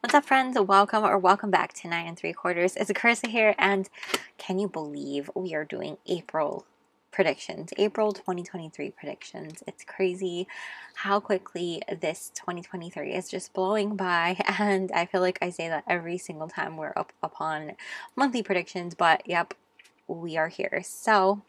What's up, friends? Welcome or welcome back to 9 3/4. It's Krystal here, and can you believe we are doing April predictions, April 2023 predictions? It's crazy how quickly this 2023 is just blowing by, and I feel like I say that every single time we're up upon monthly predictions, but yep, we are here. So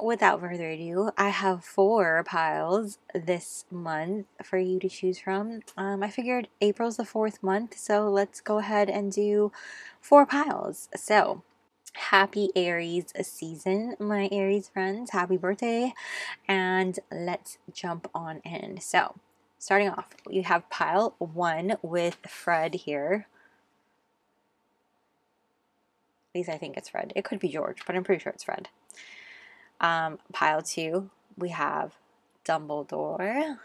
without further ado, I have 4 piles this month for you to choose from. I figured April's the 4th month, so let's go ahead and do 4 piles. So, happy Aries season, my Aries friends. Happy birthday. And let's jump on in. So, starting off, you have pile 1 with Fred here. At least I think it's Fred. It could be George, but I'm pretty sure it's Fred. Pile 2, we have Dumbledore.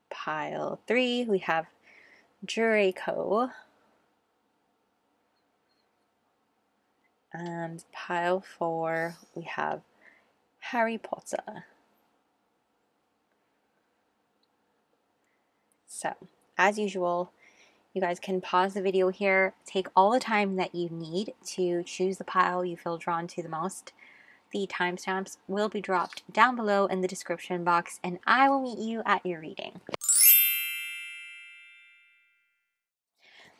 Pile 3, we have Draco. And pile 4, we have Harry Potter. So, as usual, you guys can pause the video here, take all the time that you need to choose the pile you feel drawn to the most. The timestamps will be dropped down below in the description box, and I will meet you at your reading.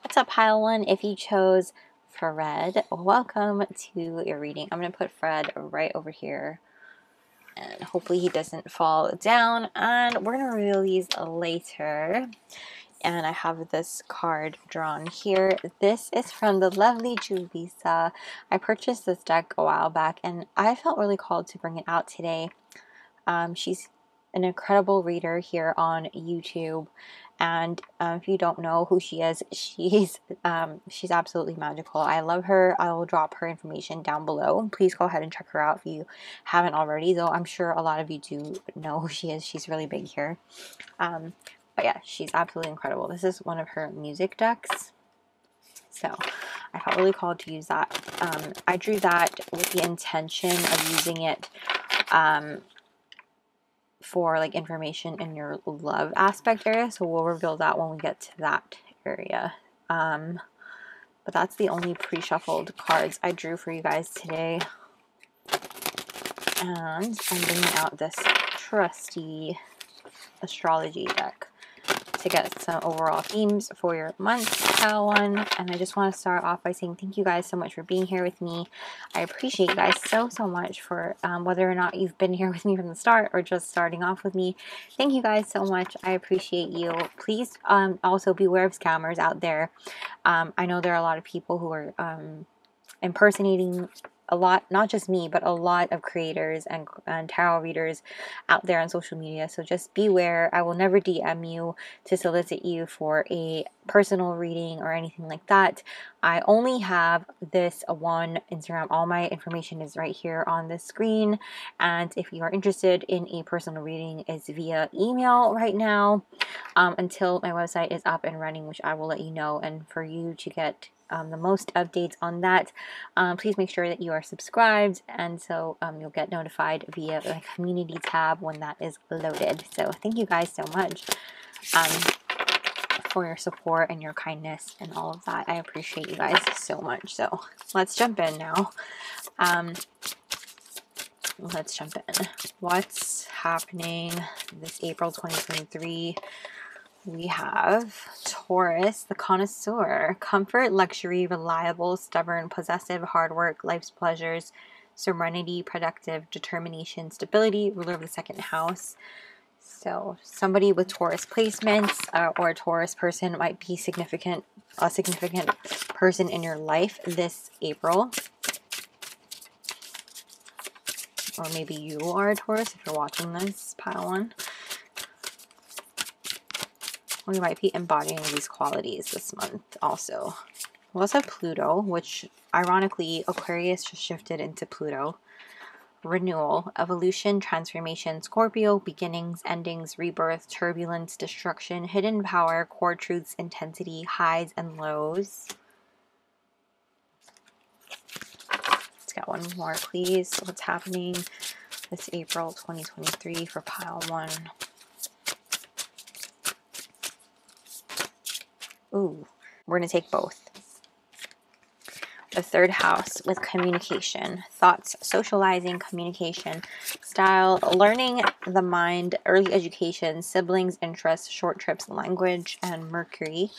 What's up, pile 1? If you chose Fred, welcome to your reading. I'm going to put Fred right over here, and hopefully he doesn't fall down, and we're going to reveal these later. And I have this card drawn here. This is from the lovely 𝒕𝒐𝒔𝒔. I purchased this deck a while back, and I felt really called to bring it out today. She's an incredible reader here on YouTube, and if you don't know who she is, she's absolutely magical. I love her. I will drop her information down below. Please go ahead and check her out if you haven't already, though I'm sure a lot of you do know who she is. She's really big here. But yeah, she's absolutely incredible. This is one of her music decks, so I felt really called to use that. I drew that with the intention of using it for like information in your love aspect area, so we'll reveal that when we get to that area. But that's the only pre-shuffled cards I drew for you guys today. And I'm bringing out this trusty astrology deck to get some overall themes for your month, pile 1. And I just want to start off by saying thank you guys so much for being here with me. I appreciate you guys so much for whether or not you've been here with me from the start or just starting off with me. Thank you guys so much. I appreciate you. Please also beware of scammers out there. I know there are a lot of people who are impersonating a lot, not just me, but a lot of creators and tarot readers out there on social media. So just beware. I will never DM you to solicit you for a personal reading or anything like that. I only have this one Instagram. All my information is right here on the screen. And if you are interested in a personal reading, it's via email right now until my website is up and running, which I will let you know. And for you to get the most updates on that, please make sure that you are subscribed, and so you'll get notified via the community tab when that is loaded. So thank you guys so much for your support and your kindness and all of that. I appreciate you guys so much. So let's jump in now. Let's jump in. What's happening this April 2023? We have Taurus, the connoisseur. Comfort, luxury, reliable, stubborn, possessive, hard work, life's pleasures, serenity, productive, determination, stability, ruler of the 2nd house. So somebody with Taurus placements or a Taurus person might be a significant person in your life this April. Or maybe you are a Taurus if you're watching this, pile 1. We might be embodying these qualities this month also. We also have Pluto, which ironically Aquarius just shifted into Pluto, renewal, evolution, transformation, Scorpio, beginnings, endings, rebirth, turbulence, destruction, hidden power, core truths, intensity, highs and lows. Let's get one more, please. What's happening this April 2023 for pile 1? Ooh, we're going to take both. The 3rd house with communication, thoughts, socializing, communication, style, learning the mind, early education, siblings, interests, short trips, language, and Mercury.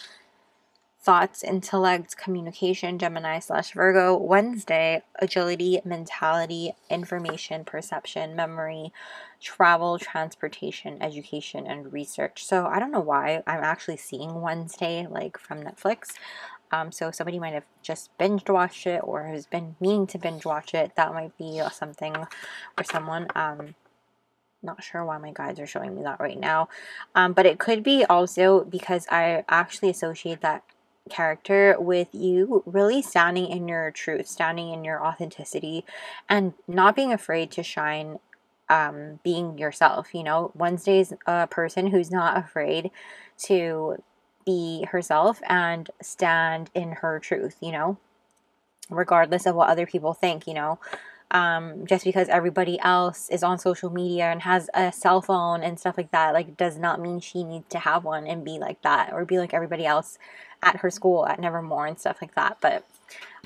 Thoughts, intellect, communication, Gemini/Virgo. Wednesday, agility, mentality, information, perception, memory, travel, transportation, education, and research. So I don't know why I'm actually seeing Wednesday like from Netflix. So somebody might have just binge watched it or has been meaning to binge watch it. That might be something for someone. Not sure why my guides are showing me that right now. But it could be also because I actually associate that character with you really standing in your truth, standing in your authenticity, and not being afraid to shine, being yourself. You know, Wednesday's a person who's not afraid to be herself and stand in her truth, you know, regardless of what other people think, you know. Just because everybody else is on social media and has a cell phone and stuff like that, like, does not mean she needs to have one and be like that, or be like everybody else at her school at Nevermore and stuff like that. But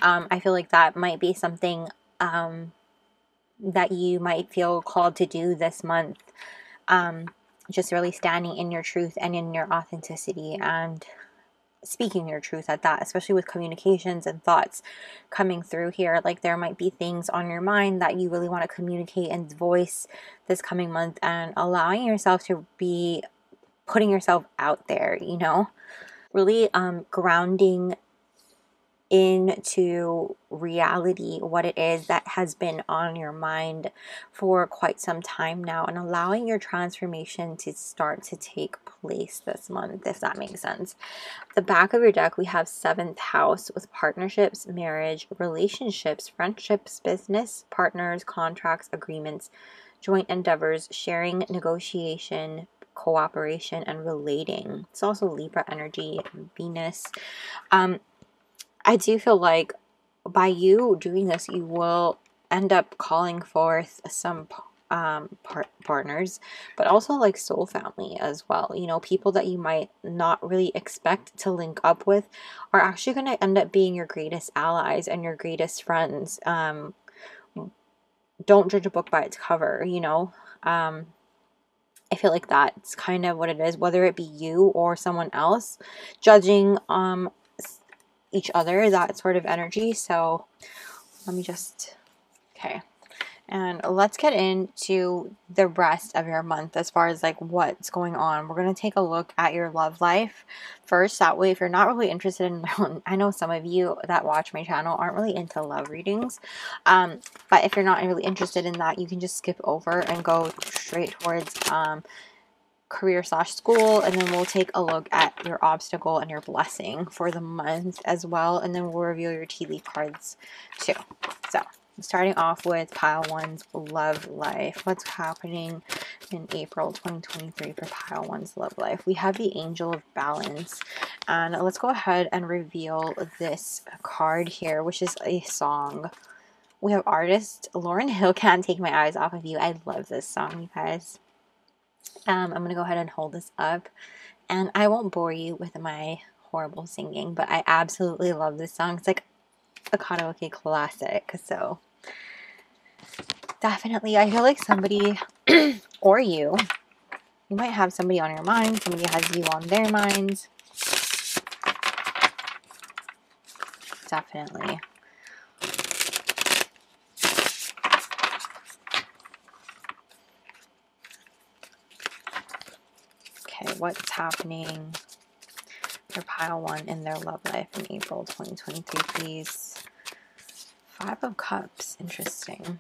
I feel like that might be something that you might feel called to do this month. Just really standing in your truth and in your authenticity and speaking your truth at that, especially with communications and thoughts coming through here. Like, there might be things on your mind that you really want to communicate and voice this coming month, and allowing yourself to be putting yourself out there, you know, really grounding into reality what it is that has been on your mind for quite some time now, and allowing your transformation to start to take place this month, if that makes sense. The back of your deck, we have 7th house with partnerships, marriage, relationships, friendships, business, partners, contracts, agreements, joint endeavors, sharing, negotiation, cooperation, and relating. It's also Libra energy, Venus. I do feel like by you doing this, you will end up calling forth some partners, but also like soul family as well. You know, people that you might not really expect to link up with are actually going to end up being your greatest allies and your greatest friends. Don't judge a book by its cover, you know. I feel like that's kind of what it is, whether it be you or someone else judging each other, that sort of energy. So let me just, okay, and let's get into the rest of your month as far as like what's going on. We're going to take a look at your love life first. That way, if you're not really interested in, I know some of you that watch my channel aren't really into love readings, but if you're not really interested in that, you can just skip over and go straight towards career/school, and then we'll take a look at your obstacle and your blessing for the month as well, and then we'll reveal your tea leaf cards too. So starting off with pile 1's love life. What's happening in April 2023 for pile 1's love life? We have the Angel of Balance, and let's go ahead and reveal this card here, which is a song. We have artist Lauryn Hill, Can't Take My Eyes Off of You. I love this song, you guys. I'm going to go ahead and hold this up, and I won't bore you with my horrible singing, but I absolutely love this song. It's like a karaoke classic. So definitely, I feel like somebody or you might have somebody on your mind, somebody has you on their minds. Definitely. Okay, what's happening for pile 1 in their love life in April 2023, please? 5 of Cups. Interesting.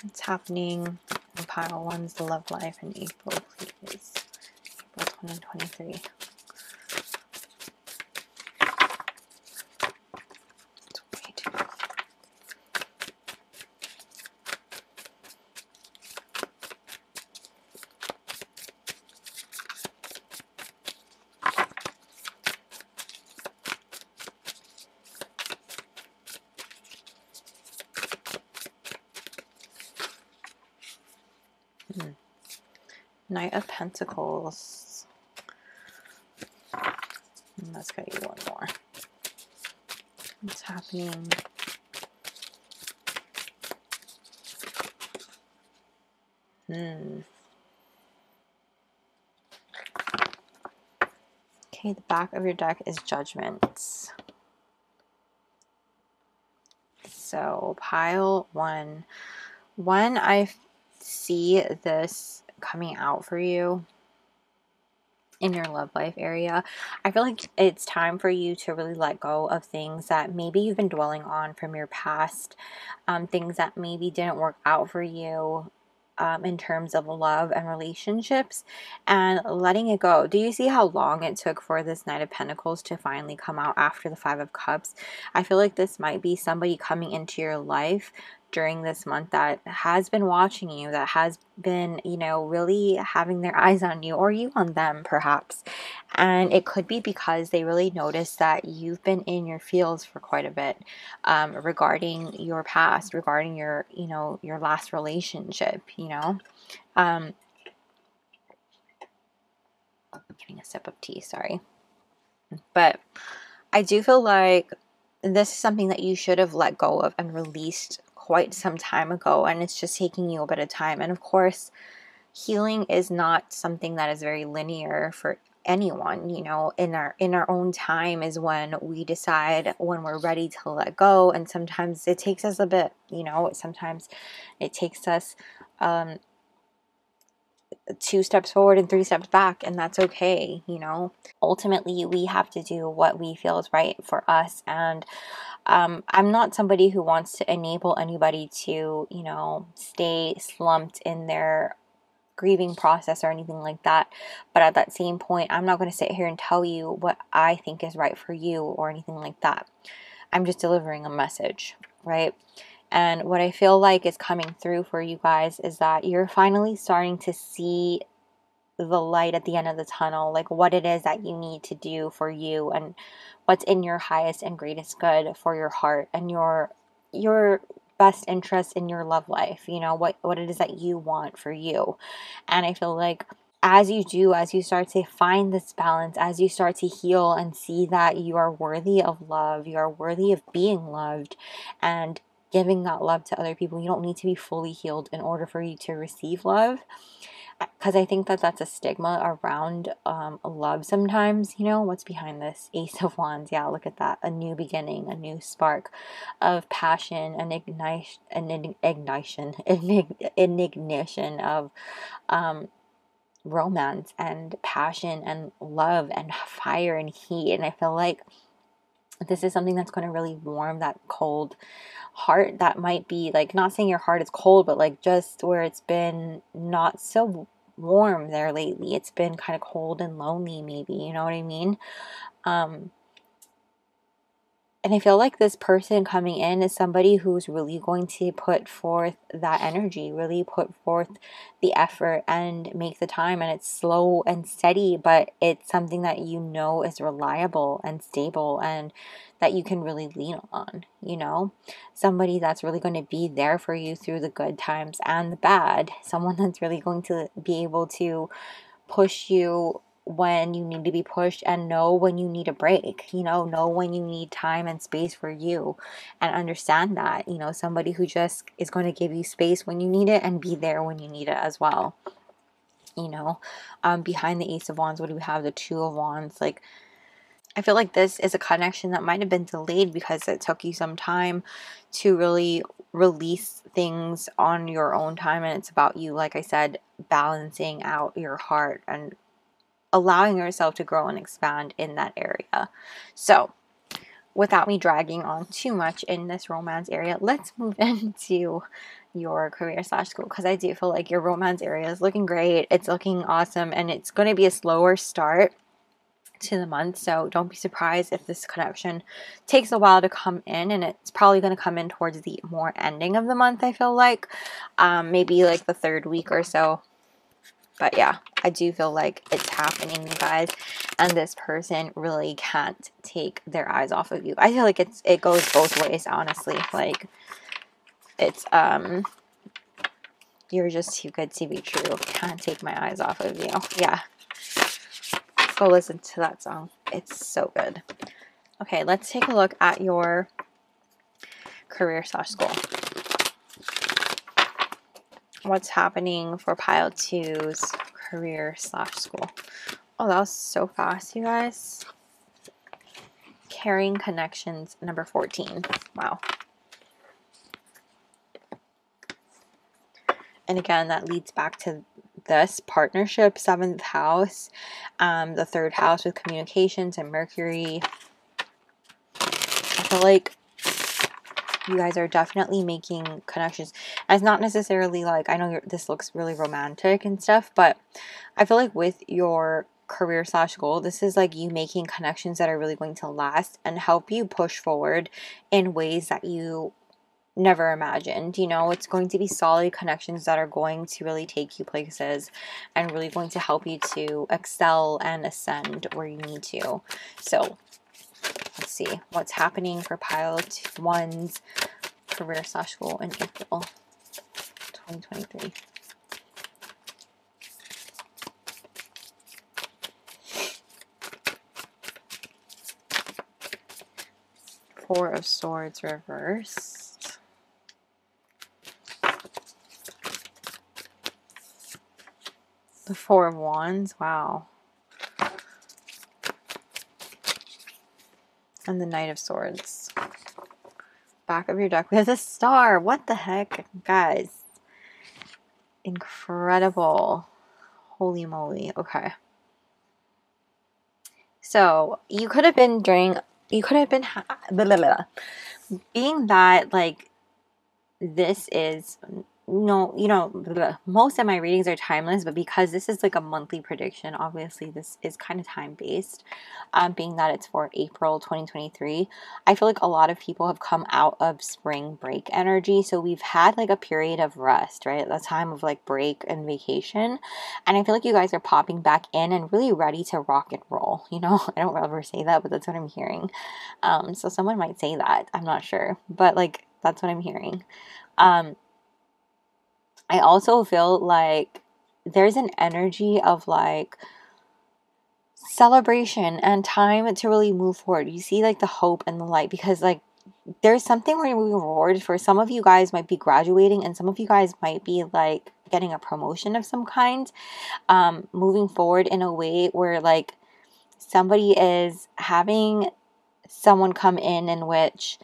What's happening in pile 1's love life in April, please? April 2023. Let's wait. Knight of Pentacles. Let's get you one more. What's happening? Okay, the back of your deck is Judgment. So pile one. When I see this coming out for you in your love life area, I feel like it's time for you to really let go of things that maybe you've been dwelling on from your past, things that maybe didn't work out for you in terms of love and relationships, and letting it go. Do you see how long it took for this Knight of Pentacles to finally come out after the Five of Cups? I feel like this might be somebody coming into your life during this month that has been watching you, that has been, you know, really having their eyes on you, or you on them perhaps. And it could be because they really noticed that you've been in your feels for quite a bit, regarding your past, regarding your, you know, your last relationship, you know. Getting a sip of tea, sorry. But I do feel like this is something that you should have let go of and released quite some time ago, and it's just taking you a bit of time. And of course, healing is not something that is very linear for anyone. You know, in our own time is when we decide when we're ready to let go, and sometimes it takes us a bit, you know, sometimes it takes us 2 steps forward and 3 steps back, and that's okay. You know, ultimately we have to do what we feel is right for us. And I'm not somebody who wants to enable anybody to, you know, stay slumped in their grieving process or anything like that. But at that same point, I'm not going to sit here and tell you what I think is right for you or anything like that. I'm just delivering a message, right? And what I feel like is coming through for you guys is that you're finally starting to see the light at the end of the tunnel, like what it is that you need to do for you and what's in your highest and greatest good for your heart and your best interest in your love life, you know, what it is that you want for you. And I feel like as you start to find this balance, as you start to heal and see that you are worthy of love, you are worthy of being loved and giving that love to other people. You don't need to be fully healed in order for you to receive love. Because I think that that's a stigma around love sometimes. You know, what's behind this? Ace of Wands. Yeah, look at that. A new beginning, a new spark of passion, an ignition of romance and passion and love and fire and heat. And I feel like this is something that's going to really warm that cold heart that might be, like, not saying your heart is cold, but like just where it's been not so warm there lately. It's been kind of cold and lonely, maybe, you know what I mean? And I feel like this person coming in is somebody who's really going to put forth that energy, really put forth the effort and make the time. And it's slow and steady, but it's something that you know is reliable and stable and that you can really lean on, you know? Somebody that's really going to be there for you through the good times and the bad. Someone that's really going to be able to push you when you need to be pushed and know when you need a break, you know when you need time and space for you and understand that, you know, somebody who just is going to give you space when you need it and be there when you need it as well, you know. Behind the Ace of Wands, what do we have? The Two of Wands. Like, I feel like this is a connection that might have been delayed because it took you some time to really release things on your own time, and it's about you, like I said, balancing out your heart and allowing yourself to grow and expand in that area. So without me dragging on too much in this romance area, let's move into your career/school, because I do feel like your romance area is looking great. It's looking awesome, and it's going to be a slower start to the month, so don't be surprised if this connection takes a while to come in, and it's probably going to come in towards the more ending of the month. I feel like maybe like the 3rd week or so. But yeah, I do feel like it's happening, you guys, and this person really can't take their eyes off of you. I feel like it goes both ways, honestly. Like, it's You're just too good to be true. Can't take my eyes off of you. Yeah. Go listen to that song. It's so good. Okay, let's take a look at your career/school. What's happening for pile 2's career/school? Oh, that was so fast, you guys. Carrying connections, number 14. Wow. And again, that leads back to this partnership, 7th house, the 3rd house with communications and Mercury. I feel like you guys are definitely making connections. And it's not necessarily like, I know this looks really romantic and stuff, but I feel like with your career/goal, this is like you making connections that are really going to last and help you push forward in ways that you never imagined. You know, it's going to be solid connections that are going to really take you places and really going to help you to excel and ascend where you need to. So let's see what's happening for pile 1's career/goal in April 2023. Four of Swords reversed. The Four of Wands. Wow. And the Knight of Swords. Back of your deck, we have the Star. What the heck, guys? Incredible. Holy moly. Okay. So, you could have been being that, like, this is, no, you know, most of my readings are timeless, but because this is like a monthly prediction, obviously this is kind of time-based, being that it's for April 2023. I feel like a lot of people have come out of spring break energy, so we've had like a period of rest, right? A time of like break and vacation, and I feel like you guys are popping back in and really ready to rock and roll, you know? I don't ever say that, but that's what I'm hearing. So someone might say that, I'm not sure, but like that's what I'm hearing. I also feel like there's an energy of like celebration and time to really move forward. You see like the hope and the light, because like there's something where you're moving forward. For some of you guys might be graduating, and some of you guys might be like getting a promotion of some kind, moving forward in a way where like somebody is having someone come in which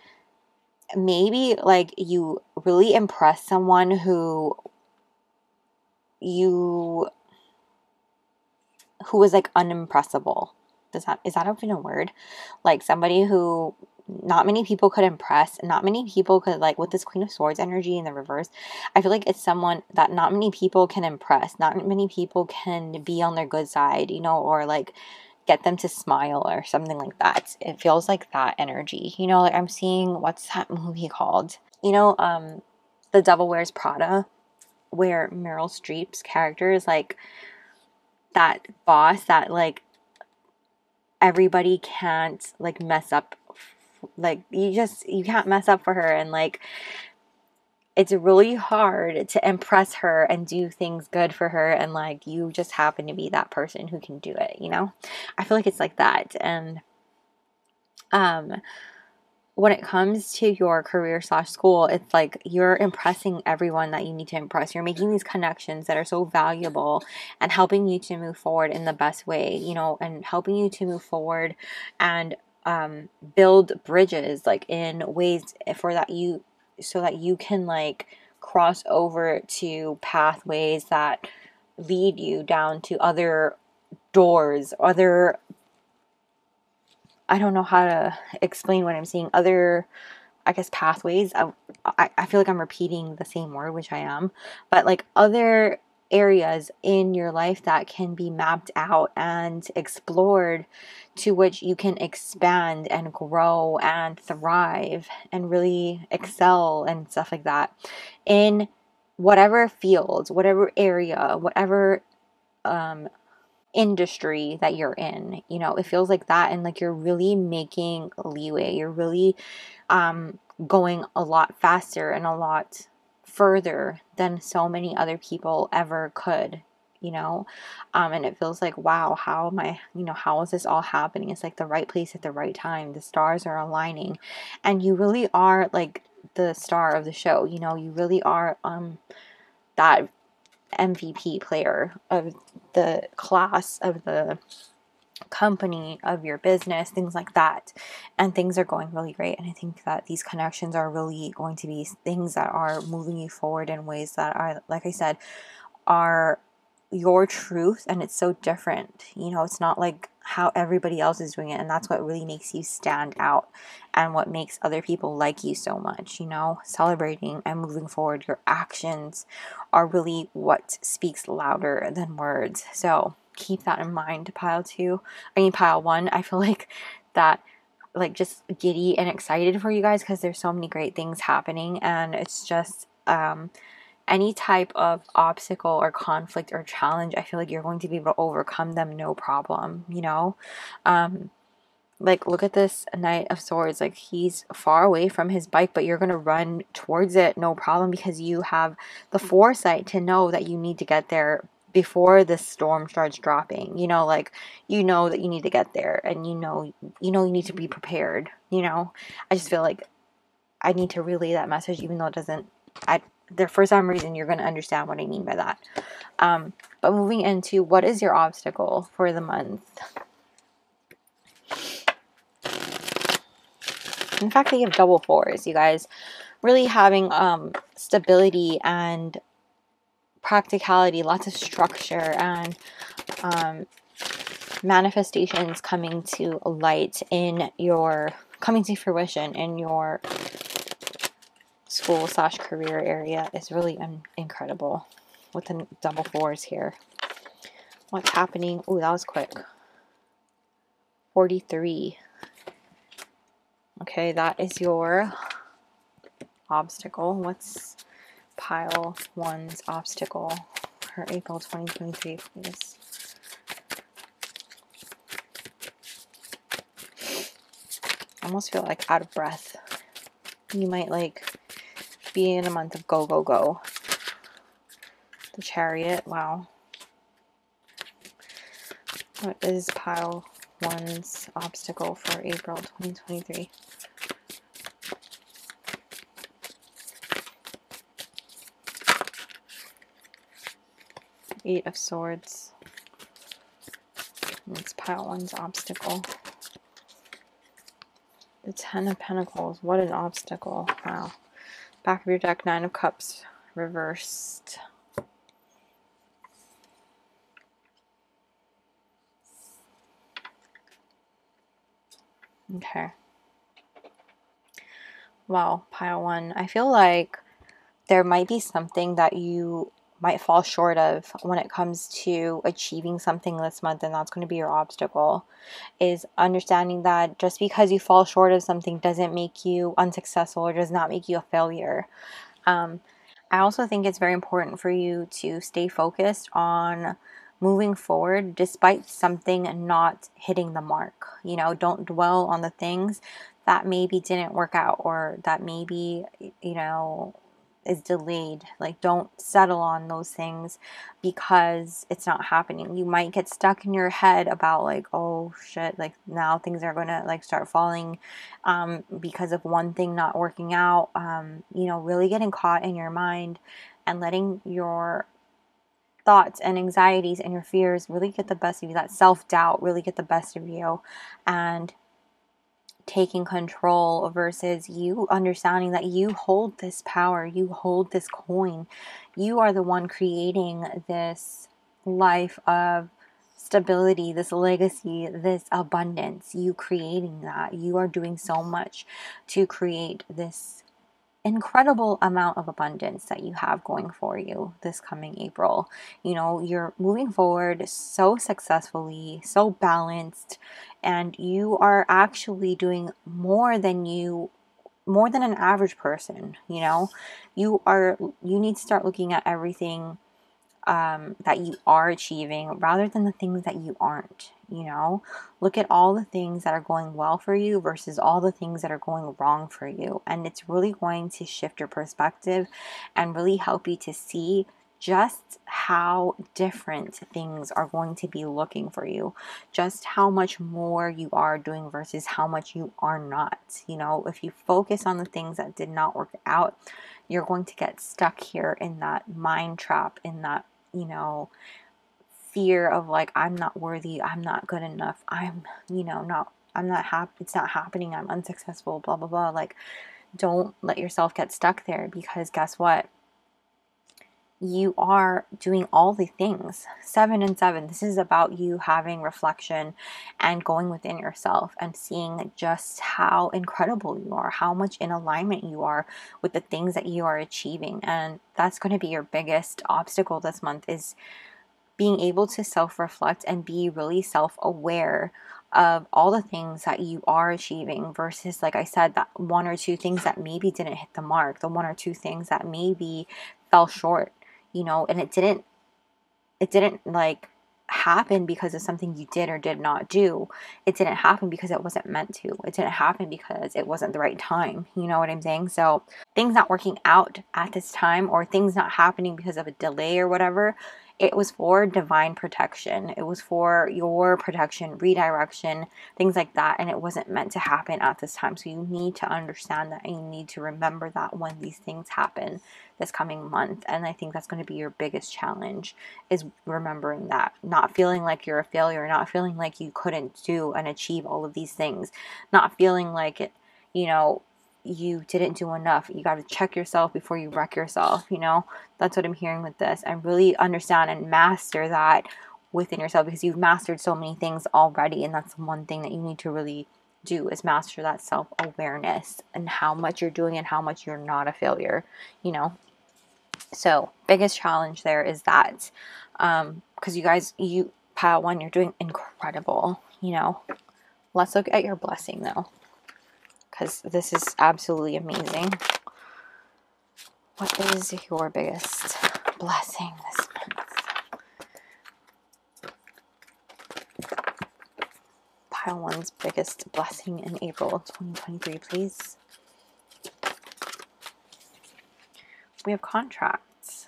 maybe like you really impress someone who was like unimpressible. Is that even a word? Like somebody who not many people could impress, not many people could, like with this Queen of Swords energy in the reverse, I feel like it's someone that not many people can impress, not many people can be on their good side, you know, or like get them to smile or something like that. It feels like that energy, you know, like I'm seeing, what's that movie called? You know, The Devil Wears Prada, where Meryl Streep's character is like that boss that like everybody can't like mess up, like you can't mess up for her, and like it's really hard to impress her and do things good for her, and like you just happen to be that person who can do it, you know? I feel like it's like that. And when it comes to your career/school, it's like you're impressing everyone that you need to impress. You're making these connections that are so valuable and helping you to move forward in the best way, you know, and helping you to move forward and build bridges like in ways so that you can like cross over to pathways that lead you down to other doors, other, I don't know how to explain what I'm seeing, other, I guess, pathways. I feel like I'm repeating the same word, which I am, but like other areas in your life that can be mapped out and explored, to which you can expand and grow and thrive and really excel and stuff like that in whatever field, whatever area, whatever industry that you're in. You know, it feels like that, and like you're really making leeway, you're really going a lot faster and a lot further than so many other people ever could, you know. And it feels like, wow, how am I, you know, how is this all happening? It's like the right place at the right time. The stars are aligning, and you really are like the star of the show, you know. You really are that MVP player of the class, of the company, of your business, things like that. And things are going really great. And I think that these connections are really going to be things that are moving you forward in ways that are, like I said, are your truth. And it's so different, you know. It's not like how everybody else is doing it, and that's what really makes you stand out and what makes other people like you so much, you know. Celebrating and moving forward, your actions are really what speaks louder than words. So keep that in mind, pile 1. I feel like that, like, just giddy and excited for you guys, because there's so many great things happening, and it's just any type of obstacle or conflict or challenge, I feel like you're going to be able to overcome them no problem, you know. Like, look at this Knight of Swords. Like, he's far away from his bike, but you're going to run towards it no problem, because you have the foresight to know that you need to get there before the storm starts dropping, you know. Like, you know that you need to get there, and you know you need to be prepared, you know. I just feel like I need to relay that message, even though it doesn't, for some reason you're going to understand what I mean by that. But moving into, what is your obstacle for the month? In fact, they have double 4s, you guys. Really having stability and practicality, lots of structure, and manifestations coming to light coming to fruition in your school/career area is really incredible with the double 4s here. What's happening? Oh, that was quick. 43. Okay, that is your obstacle. What's pile 1's obstacle for April 2023, please? I almost feel like out of breath. You might like be in a month of go, go, go. The Chariot, wow. What is pile 1's obstacle for April 2023? Eight of Swords. It's pile 1's obstacle. The 10 of Pentacles. What an obstacle. Wow. Back of your deck, 9 of Cups reversed. Okay. Wow, pile 1. I feel like there might be something that you might fall short of when it comes to achieving something this month, and that's going to be your obstacle. Is understanding that just because you fall short of something doesn't make you unsuccessful, or does not make you a failure. I also think it's very important for you to stay focused on moving forward despite something not hitting the mark. You know, don't dwell on the things that maybe didn't work out, or that maybe, you know, is delayed. Like, don't settle on those things because it's not happening. You might get stuck in your head about like, oh shit, like now things are gonna like start falling because of one thing not working out. You know, really getting caught in your mind and letting your thoughts and anxieties and your fears really get the best of you, that self-doubt really get the best of you, and taking control versus you understanding that you hold this power, you hold this coin. You are the one creating this life of stability, this legacy, this abundance. You creating that. You are doing so much to create this incredible amount of abundance that you have going for you this coming April. You know, you're moving forward so successfully, so balanced, and you are actually doing more than an average person. You know, you need to start looking at everything that you are achieving rather than the things that you aren't. you know? Look at all the things that are going well for you versus all the things that are going wrong for you. And it's really going to shift your perspective and really help you to see just how different things are going to be looking for you, just how much more you are doing versus how much you are not. You know, if you focus on the things that did not work out, you're going to get stuck here in that mind trap, in that, you know, fear of like, I'm not worthy, I'm not good enough, I'm, you know, I'm not happy, it's not happening, I'm unsuccessful, blah, blah, blah. Like, don't let yourself get stuck there, because guess what? You are doing all the things. 7 and 7. This is about you having reflection and going within yourself and seeing just how incredible you are, how much in alignment you are with the things that you are achieving. And that's going to be your biggest obstacle this month, is being able to self-reflect and be really self-aware of all the things that you are achieving versus, like I said, that 1 or 2 things that maybe didn't hit the mark, the 1 or 2 things that maybe fell short, you know, and it didn't like happen because of something you did or did not do. It didn't happen because it wasn't meant to. It didn't happen because it wasn't the right time. You know what I'm saying? So things not working out at this time, or things not happening because of a delay or whatever, it was for divine protection. It was for your protection, redirection, things like that. And it wasn't meant to happen at this time. So you need to understand that, and you need to remember that when these things happen this coming month. And I think that's going to be your biggest challenge, is remembering that. Not feeling like you're a failure, not feeling like you couldn't do and achieve all of these things, not feeling like it, you know, you didn't do enough. You got to check yourself before you wreck yourself, you know? That's what I'm hearing with this. And really understand and master that within yourself, because you've mastered so many things already. And that's one thing that you need to really do, is master that self-awareness and how much you're doing and how much you're not a failure, you know? So biggest challenge there is that, because you guys, pile 1, you're doing incredible, you know? Let's look at your blessing though, because this is absolutely amazing. What is your biggest blessing this month? Pile 1's biggest blessing in April 2023, please. We have contracts.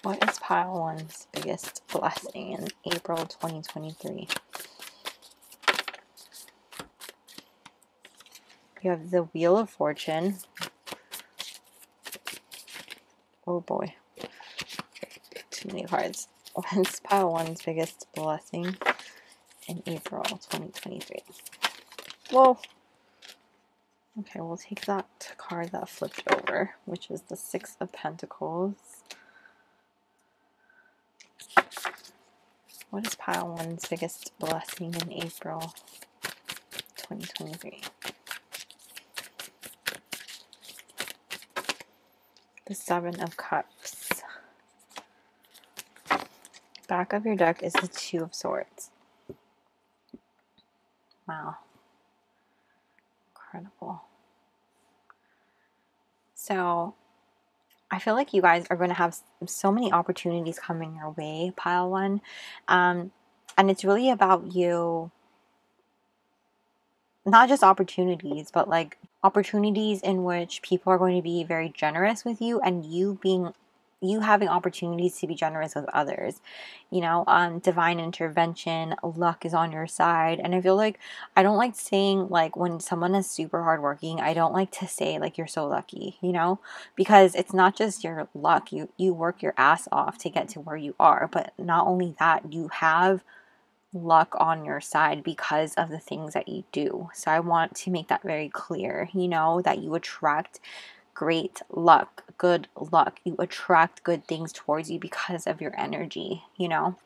What is pile 1's biggest blessing in April 2023? You have the Wheel of Fortune. Oh boy. Too many cards. What's pile 1's biggest blessing in April 2023? Whoa. Okay, we'll take that card that flipped over, which is the 6 of Pentacles. What is pile 1's biggest blessing in April 2023? The 7 of Cups. Back of your deck is the 2 of Swords. Wow. Incredible. So I feel like you guys are going to have so many opportunities coming your way, pile 1. And it's really about you, not just opportunities, but like opportunities in which people are going to be very generous with you, and you having opportunities to be generous with others. You know, divine intervention, luck is on your side. And I feel like, I don't like saying, like, when someone is super hardworking, I don't like to say like you're so lucky, you know, because it's not just your luck. You work your ass off to get to where you are. But not only that, you have luck on your side because of the things that you do. So I want to make that very clear, you know, that you attract great luck, good luck. You attract good things towards you because of your energy, you know.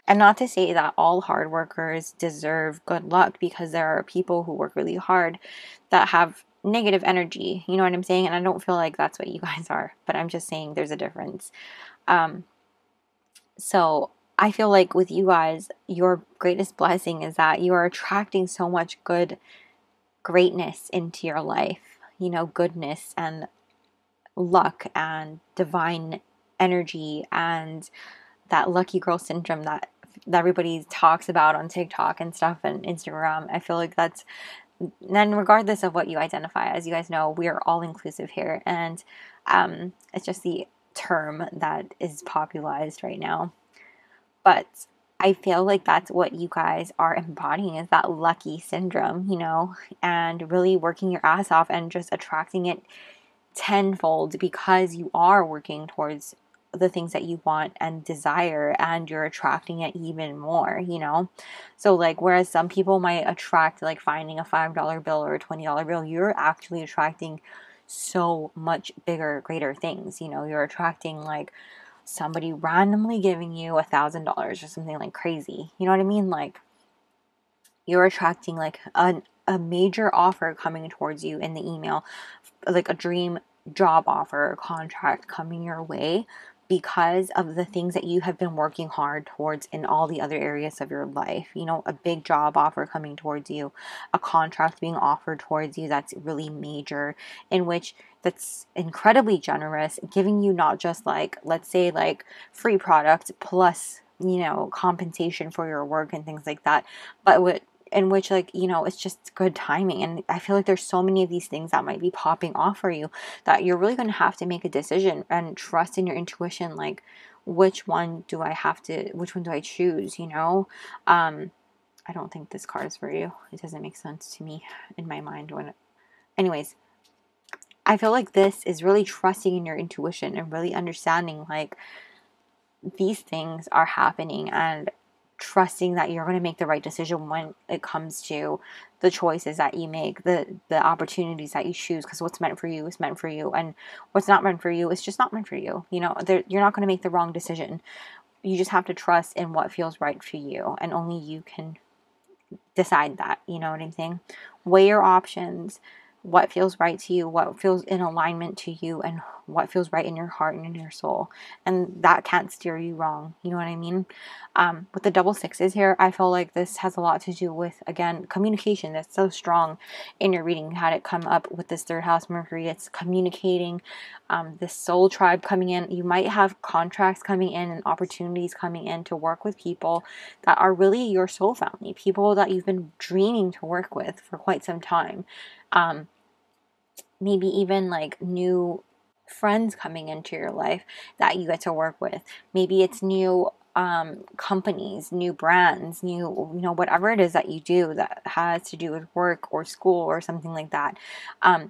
And not to say that all hard workers deserve good luck, because there are people who work really hard that have negative energy, you know what I'm saying? And I don't feel like that's what you guys are, but I'm just saying there's a difference. So I feel like with you guys, your greatest blessing is that you are attracting so much greatness into your life, you know, goodness and luck and divine energy and that lucky girl syndrome that everybody talks about on TikTok and stuff and Instagram. I feel like that's, then regardless of what you identify as, you guys know we are all inclusive here, and it's just the term that is popularized right now. But I feel like that's what you guys are embodying, is that lucky syndrome, you know, and really working your ass off and just attracting it tenfold, because you are working towards the things that you want and desire, and you're attracting it even more, you know. So like, whereas some people might attract like finding a $5 bill or a $20 bill, you're actually attracting so much bigger, greater things, you know. You're attracting like somebody randomly giving you $1,000 or something like crazy, you know what I mean? Like, you're attracting like a major offer coming towards you in the email, like a dream job offer or contract coming your way, because of the things that you have been working hard towards in all the other areas of your life. You know, a big job offer coming towards you, a contract being offered towards you that's really major, in which that's incredibly generous, giving you not just like, let's say like free product plus, you know, compensation for your work and things like that, but with, in which, like, you know, it's just good timing. And I feel like there's so many of these things that might be popping off for you that you're really going to have to make a decision and trust in your intuition. Like, which one do I choose, you know? I don't think this card is for you. It doesn't make sense to me in my mind anyways, I feel like this is really trusting in your intuition and really understanding like these things are happening, and trusting that you're going to make the right decision when it comes to the choices that you make, the opportunities that you choose, because what's meant for you is meant for you, and what's not meant for you is just not meant for you. You know, you're not going to make the wrong decision. You just have to trust in what feels right for you, and only you can decide that. You know what I'm saying? Weigh your options, what feels right to you, what feels in alignment to you, and what feels right in your heart and in your soul. And that can't steer you wrong. You know what I mean? With the double sixes here, I feel like this has a lot to do with, again, communication. That's so strong in your reading. Had it come up with this third house Mercury, it's communicating, this soul tribe coming in. You might have contracts coming in and opportunities coming in to work with people that are really your soul family, people that you've been dreaming to work with for quite some time. Maybe even like new friends coming into your life that you get to work with. Maybe it's new companies, new brands, new, you know, whatever it is that you do that has to do with work or school or something like that.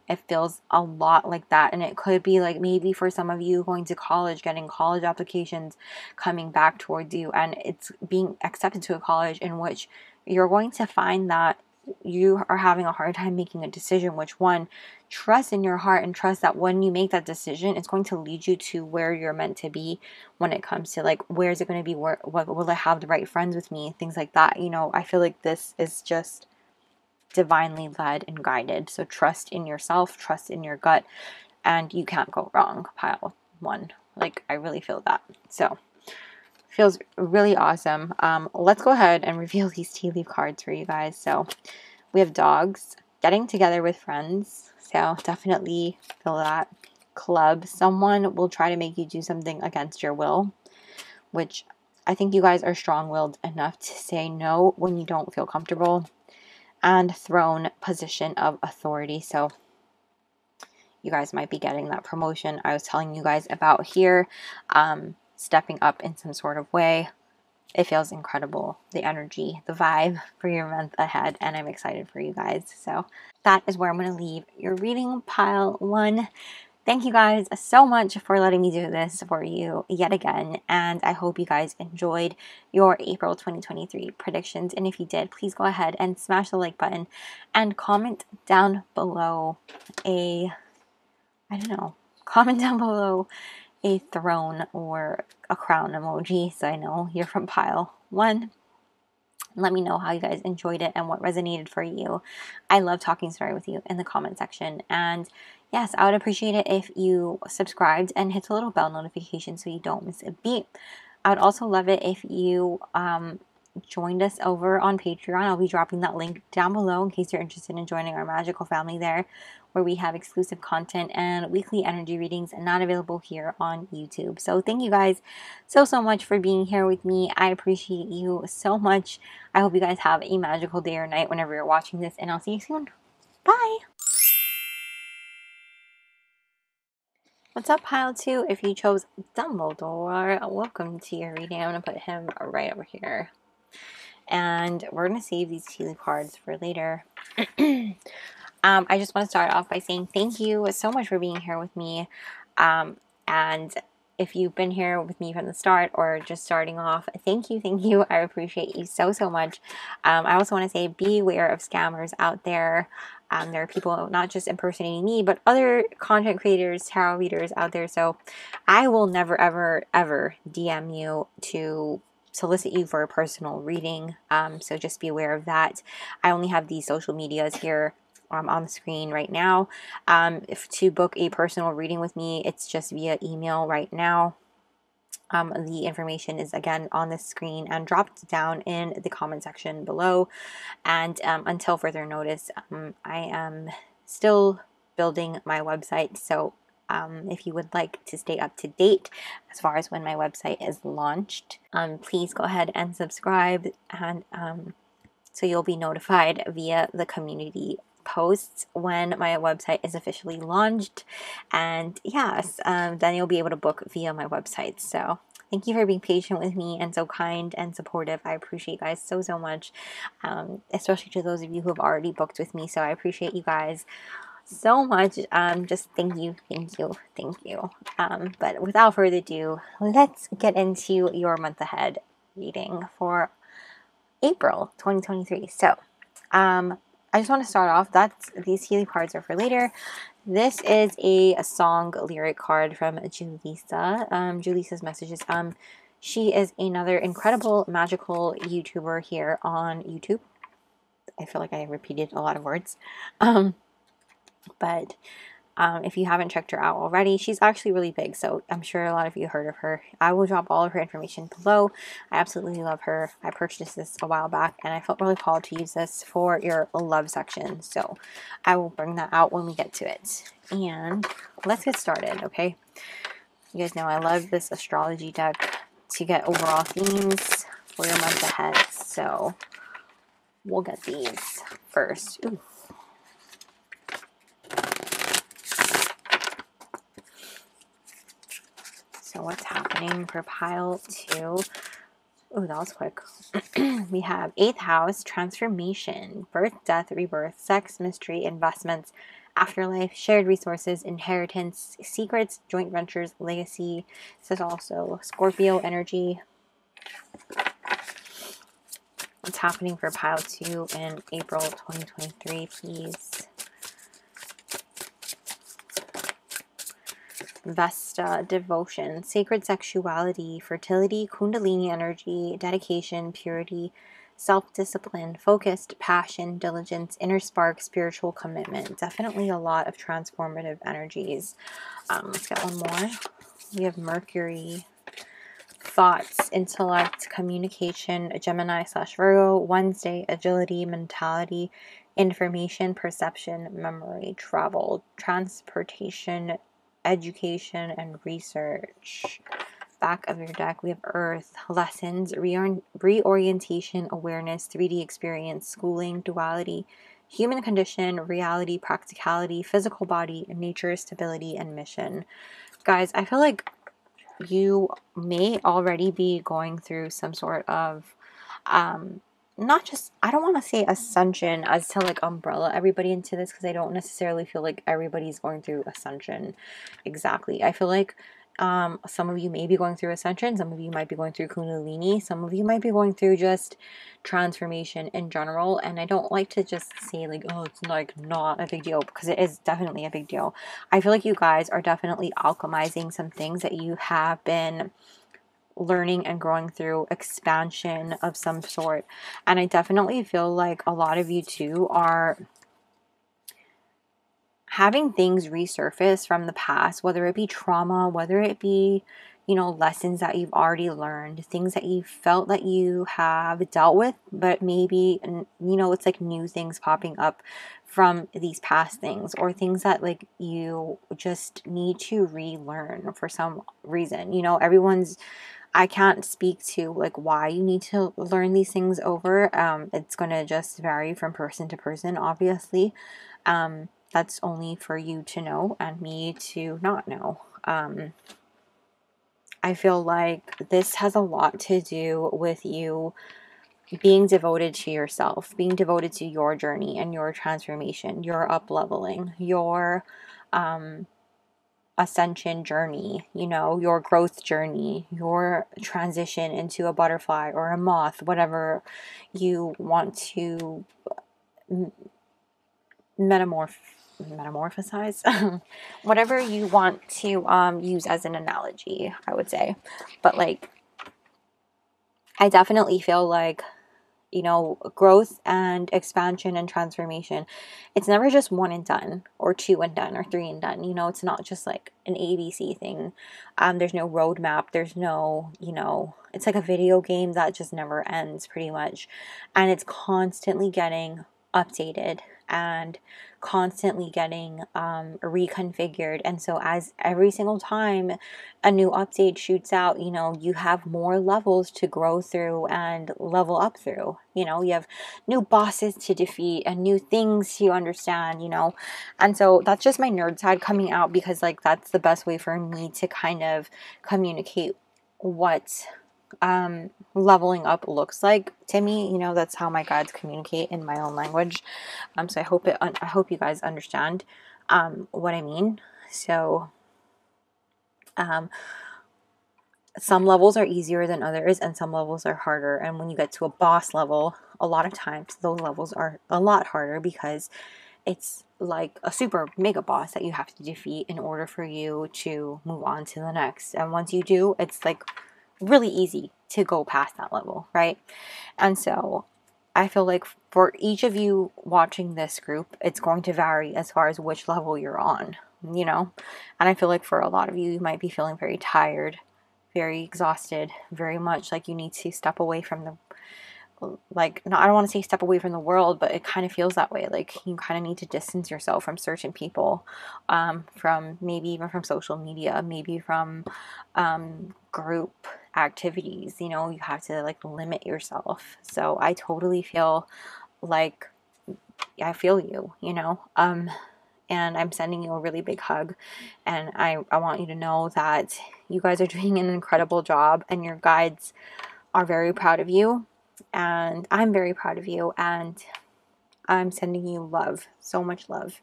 It feels a lot like that. And it could be like, maybe for some of you going to college, getting college applications coming back towards you, and it's being accepted to a college in which you're going to find that you are having a hard time making a decision. Which one, trust in your heart and trust that when you make that decision, it's going to lead you to where you're meant to be when it comes to like, where is it going to be, what will I have the right friends with me, things like that. You know, I feel like this is just divinely led and guided. So trust in yourself, trust in your gut, and you can't go wrong, pile one. Like, I really feel that. So feels really awesome. Let's go ahead and reveal these tea leaf cards for you guys. So we have dogs, getting together with friends. So definitely feel that. Club, someone will try to make you do something against your will, which I think you guys are strong-willed enough to say no when you don't feel comfortable. And throne, position of authority. So you guys might be getting that promotion I was telling you guys about here. Stepping up in some sort of way. It feels incredible, the energy, the vibe for your month ahead, and I'm excited for you guys. So that is where I'm going to leave your reading, pile one. Thank you guys so much for letting me do this for you yet again, and I hope you guys enjoyed your April 2023 predictions. And if you did, please go ahead and smash the like button and comment down below comment down below a throne or a crown emoji, so I know you're from pile one. Let me know how you guys enjoyed it and what resonated for you. I love talking story with you in the comment section. And yes, I would appreciate it if you subscribed and hit the little bell notification so you don't miss a beat. I would also love it if you joined us over on Patreon. I'll be dropping that link down below in case you're interested in joining our magical family there, where we have exclusive content and weekly energy readings and not available here on YouTube. So thank you guys so much for being here with me. I appreciate you so much. I hope you guys have a magical day or night whenever you're watching this, and I'll see you soon. Bye! What's up, pile 2? If you chose Dumbledore, welcome to your reading. I'm going to put him right over here. And we're going to save these tea leaf cards for later. I just want to start off by saying thank you so much for being here with me. And if you've been here with me from the start or just starting off, thank you. I appreciate you so much. I also want to say beware of scammers out there. There are people not just impersonating me, but other content creators, tarot readers out there. So I will never, ever DM you to solicit you for a personal reading. So just be aware of that. I only have these social medias here on the screen right now. If to book a personal reading with me, it's just via email right now. The information is again on the screen and dropped down in the comment section below. And until further notice, I am still building my website. So if you would like to stay up to date as far as when my website is launched, please go ahead and subscribe, and so you'll be notified via the community posts when my website is officially launched. And yes, then you'll be able to book via my website. So thank you for being patient with me and so kind and supportive. I appreciate you guys so much, especially to those of you who have already booked with me. So I appreciate you guys so much. Just thank you. But without further ado, let's get into your month ahead reading for April 2023. So I just want to start off, these healing cards are for later. This is a song lyric card from Julissa. Julissa's messages. She is another incredible magical YouTuber here on YouTube. I feel like I repeated a lot of words. But if you haven't checked her out already, she's actually really big, so I'm sure a lot of you heard of her. I will drop all of her information below. I absolutely love her. I purchased this a while back, and I felt really called to use this for your love section, so I will bring that out when we get to it. And let's get started, okay? You guys know I love this astrology deck to get overall themes for your month ahead, so we'll get these first. Ooh. So what's happening for pile 2? Oh, that was quick. We have 8th house, transformation, birth, death, rebirth, sex, mystery, investments, afterlife, shared resources, inheritance, secrets, joint ventures, legacy. This is also Scorpio energy. What's happening for pile 2 in April 2023, please? Vesta, devotion, sacred sexuality, fertility, kundalini energy, dedication, purity, self-discipline, focused, passion, diligence, inner spark, spiritual commitment. Definitely a lot of transformative energies. Let's get one more. We have Mercury, thoughts, intellect, communication, Gemini/Virgo, Wednesday, agility, mentality, information, perception, memory, travel, transportation, education, and research. Back of your deck, we have Earth, lessons, reorientation, awareness, 3D experience, schooling, duality, human condition, reality, practicality, physical body, nature, stability, and mission. Guys, I feel like you may already be going through some sort of not just, I don't want to say ascension as to like umbrella everybody into this, because I don't necessarily feel like everybody's going through ascension exactly. I feel like some of you may be going through ascension, some of you might be going through kundalini, some of you might be going through just transformation in general. And I don't like to just say like, oh, it's like not a big deal, because it is definitely a big deal. I feel like you guys are definitely alchemizing some things that you have been learning and growing through, expansion of some sort. And I definitely feel like a lot of you too are having things resurface from the past, whether it be trauma, whether it be you know, lessons that you've already learned, things that you felt that you have dealt with, but maybe, you know, it's like new things popping up from these past things, or things that like you just need to relearn for some reason. You know, I can't speak to like why you need to learn these things over. It's going to just vary from person to person, obviously. That's only for you to know and me to not know. I feel like this has a lot to do with you being devoted to yourself, being devoted to your journey and your transformation, your up-leveling, your ascension journey, you know, your growth journey, your transition into a butterfly or a moth, whatever you want to metamorphosize, whatever you want to use as an analogy, I would say. But like, I definitely feel like, you know, growth and expansion and transformation, it's never just one and done, or two and done, or three and done. You know, it's not just like an ABC thing. There's no roadmap. There's no, you know, it's like a video game that just never ends pretty much. And it's constantly getting updated and constantly getting reconfigured. And so as every single time a new update shoots out, you know, you have more levels to grow through and level up through. You know, you have new bosses to defeat and new things to understand, you know. And so that's just my nerd side coming out, because like that's the best way for me to kind of communicate what leveling up looks like to me. You know, that's how my guides communicate in my own language. So I hope you guys understand what I mean. So some levels are easier than others, and some levels are harder. And when you get to a boss level, a lot of times those levels are a lot harder, because it's like a super mega boss that you have to defeat in order for you to move on to the next. And once you do, it's like really easy to go past that level, right? And so I feel like for each of you watching this group, it's going to vary as far as which level you're on, you know? And I feel like for a lot of you, you might be feeling very tired, very exhausted, very much like you need to step away from the, like, no, I don't want to say step away from the world, but it kind of feels that way. Like you kind of need to distance yourself from certain people, from maybe even from social media, maybe from group activities. You know, you have to like limit yourself. So I totally feel like I feel you, you know, and I'm sending you a really big hug, and I want you to know that you guys are doing an incredible job, and your guides are very proud of you, and I'm very proud of you, and I'm sending you love, so much love.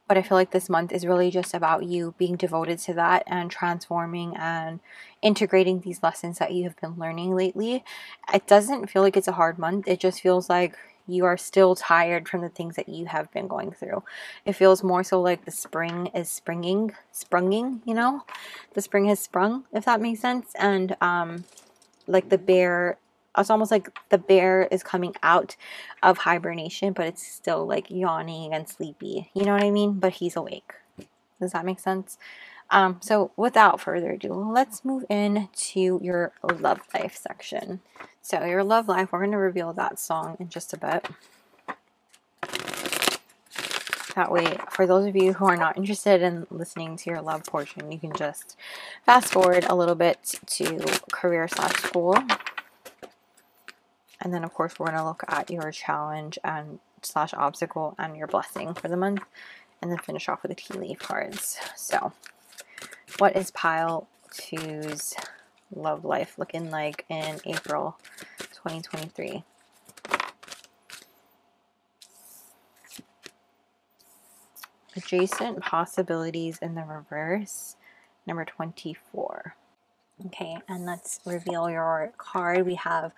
But I feel like this month is really just about you being devoted to that and transforming and integrating these lessons that you have been learning lately. It doesn't feel like it's a hard month. It just feels like you are still tired from the things that you have been going through. It feels more so like the spring is sprunging, you know? The spring has sprung, if that makes sense. And like the bear, it's almost like the bear is coming out of hibernation, but it's still like yawning and sleepy. You know what I mean? But he's awake. Does that make sense? So without further ado, let's move into your love life section. So your love life, we're going to reveal that song in just a bit. That way, for those of you who are not interested in listening to your love portion, you can just fast forward a little bit to career/school. And then, of course, we're going to look at your challenge and / obstacle and your blessing for the month. And then finish off with the tea leaf cards. So, what is pile 2's love life looking like in April 2023? Adjacent possibilities in the reverse, number 24. Okay, and let's reveal your card. We have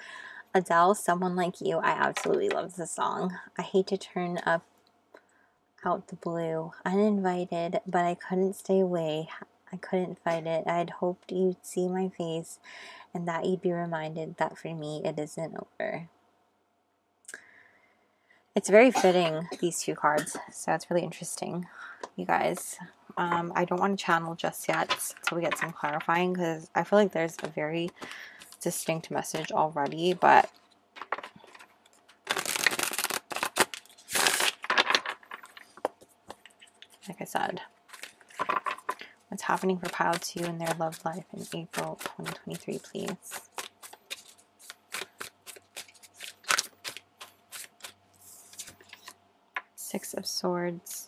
Adele, Someone Like You. I absolutely love this song. I hate to turn up out the blue, uninvited, but I couldn't stay away. I couldn't fight it. I'd hoped you'd see my face and that you'd be reminded that for me it isn't over. It's very fitting, these two cards, so it's really interesting, you guys. I don't want to channel just yet until we get some clarifying, because I feel like there's a very distinct message already, but like I said, what's happening for pile 2 in their love life in April 2023, please? Six of Swords.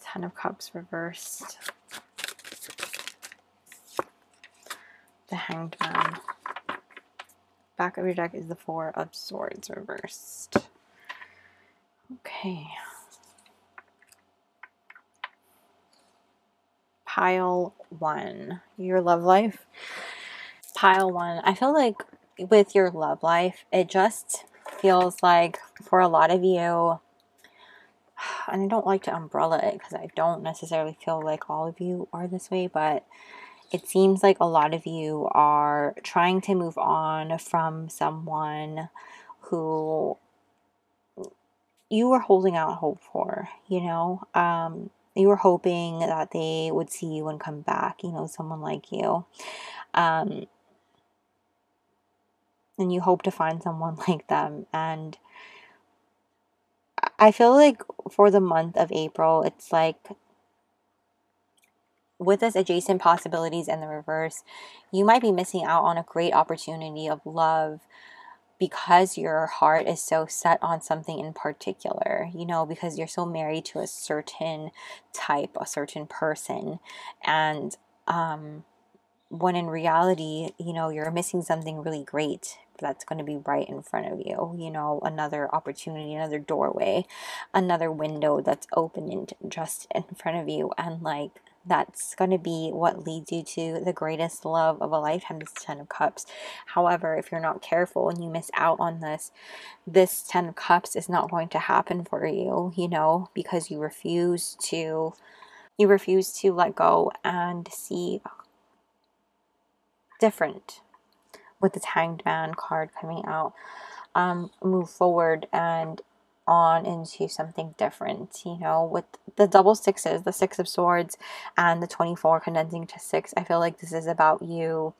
Ten of Cups reversed. The Hanged Man. Back of your deck is the Four of Swords reversed. Okay. Pile 1. Your love life. Pile 1. I feel like with your love life, it just feels like for a lot of you, and I don't like to umbrella it because I don't necessarily feel like all of you are this way, but it seems like a lot of you are trying to move on from someone who you were holding out hope for, you know? You were hoping that they would see you and come back, you know, someone like you. And you hope to find someone like them. And I feel like for the month of April, it's like with this adjacent possibilities and the reverse, you might be missing out on a great opportunity of love because your heart is so set on something in particular, you know, because you're so married to a certain type, a certain person. And when in reality, you know, you're missing something really great that's going to be right in front of you, you know, another opportunity, another doorway, another window that's opened just in front of you. And like, that's going to be what leads you to the greatest love of a lifetime, this Ten of Cups. However, if you're not careful and you miss out on this Ten of Cups is not going to happen for you, you know, because you refuse to let go and see different. With the Hanged Man card coming out, move forward and on into something different, you know, with the double sixes, the Six of Swords and the 24 condensing to 6. I feel like this is about you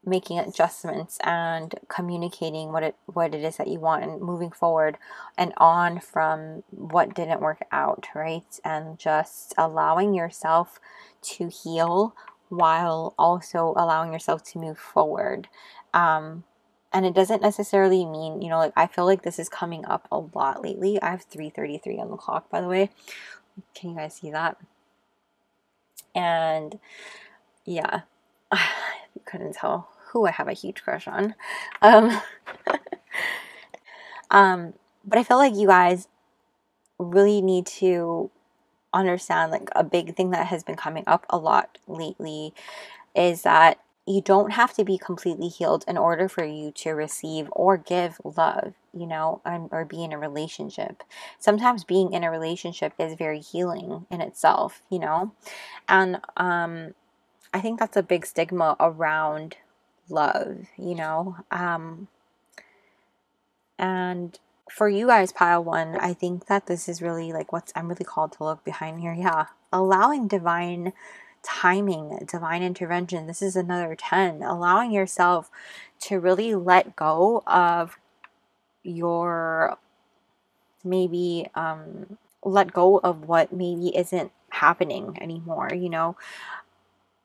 making adjustments and communicating what it is that you want and moving forward and on from what didn't work out, right? And just allowing yourself to heal while also allowing yourself to move forward. And it doesn't necessarily mean, you know, like I feel like this is coming up a lot lately. I have 3:33 on the clock, by the way. Can you guys see that? And yeah, you couldn't tell who I have a huge crush on. But I feel like you guys really need to understand, like a big thing that has been coming up a lot lately is that you don't have to be completely healed in order for you to receive or give love, you know, or be in a relationship. Sometimes being in a relationship is very healing in itself, you know, and I think that's a big stigma around love, you know, and for you guys, pile 1, I think that this is really like I'm really called to look behind here. Yeah, allowing divine timing, divine intervention. This is another 10. Allowing yourself to really let go of your maybe let go of what maybe isn't happening anymore, you know.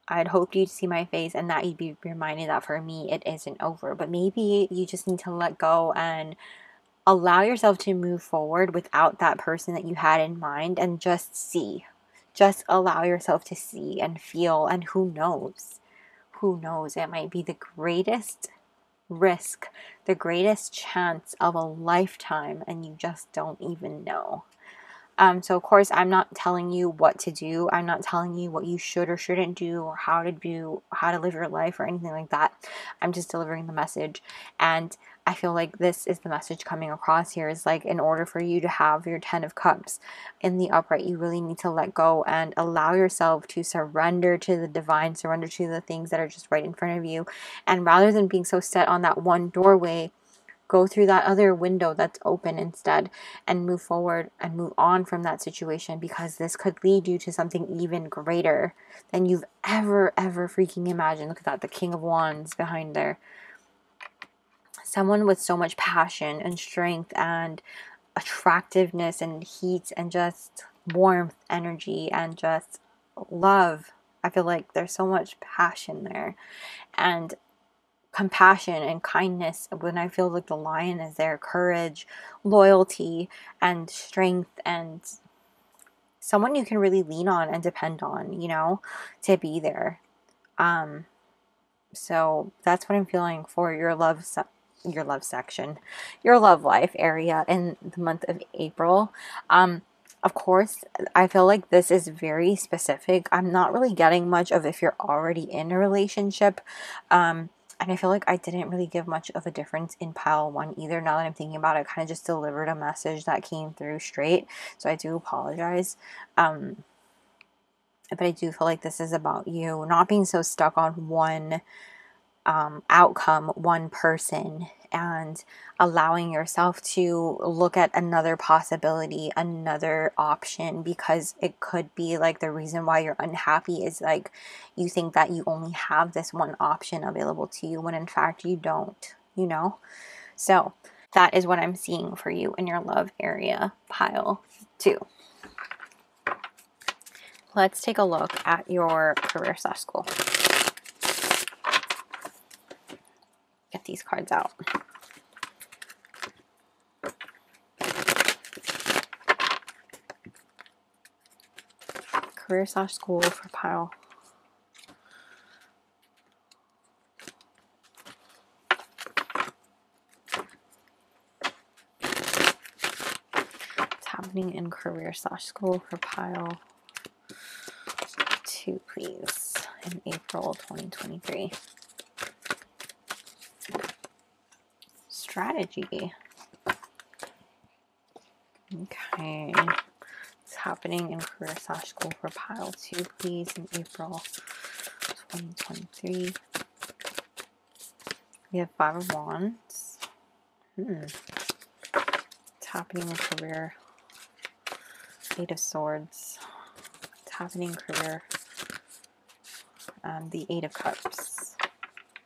I'd hoped you'd see my face and that you'd be reminded that for me it isn't over, but maybe you just need to let go and allow yourself to move forward without that person that you had in mind and just see. Just allow yourself to see and feel, and who knows? Who knows? It might be the greatest risk, the greatest chance of a lifetime, and you just don't even know. So of course, I'm not telling you what to do. I'm not telling you what you should or shouldn't do, or how to live your life, or anything like that. I'm just delivering the message. And I feel like this is the message coming across here, is like, in order for you to have your 10 of Cups in the upright, you really need to let go and allow yourself to surrender to the divine, surrender to the things that are just right in front of you. And rather than being so set on that one doorway, go through that other window that's open instead, and move forward and move on from that situation, because this could lead you to something even greater than you've ever freaking imagined. Look at that, the King of Wands behind there. Someone with so much passion and strength and attractiveness and heat and just warmth, energy, and just love. I feel like there's so much passion there, and compassion and kindness. When I feel like the Lion is there, courage, loyalty, and strength, and someone you can really lean on and depend on, you know, to be there. So that's what I'm feeling for your love section, your love life area in the month of April. Of course, I feel like this is very specific. I'm not really getting much of if you're already in a relationship. And I feel like I didn't really give much of a difference in pile 1 either. Now that I'm thinking about it, I kind of just delivered a message that came through straight. So I do apologize. But I do feel like this is about you not being so stuck on one outcome, one person, and allowing yourself to look at another possibility, another option, because it could be like the reason why you're unhappy is like you think that you only have this one option available to you, when in fact you don't, you know? So that is what I'm seeing for you in your love area, pile 2. Let's take a look at your career/school. Get these cards out. Career/school for pile. What's happening in career/school for pile 2, please, in April 2023. Strategy. Okay. What's happening in career/school for pile 2, please, in April 2023. We have 5 of Wands. What's happening in career? 8 of Swords. What's happening in career? The 8 of Cups.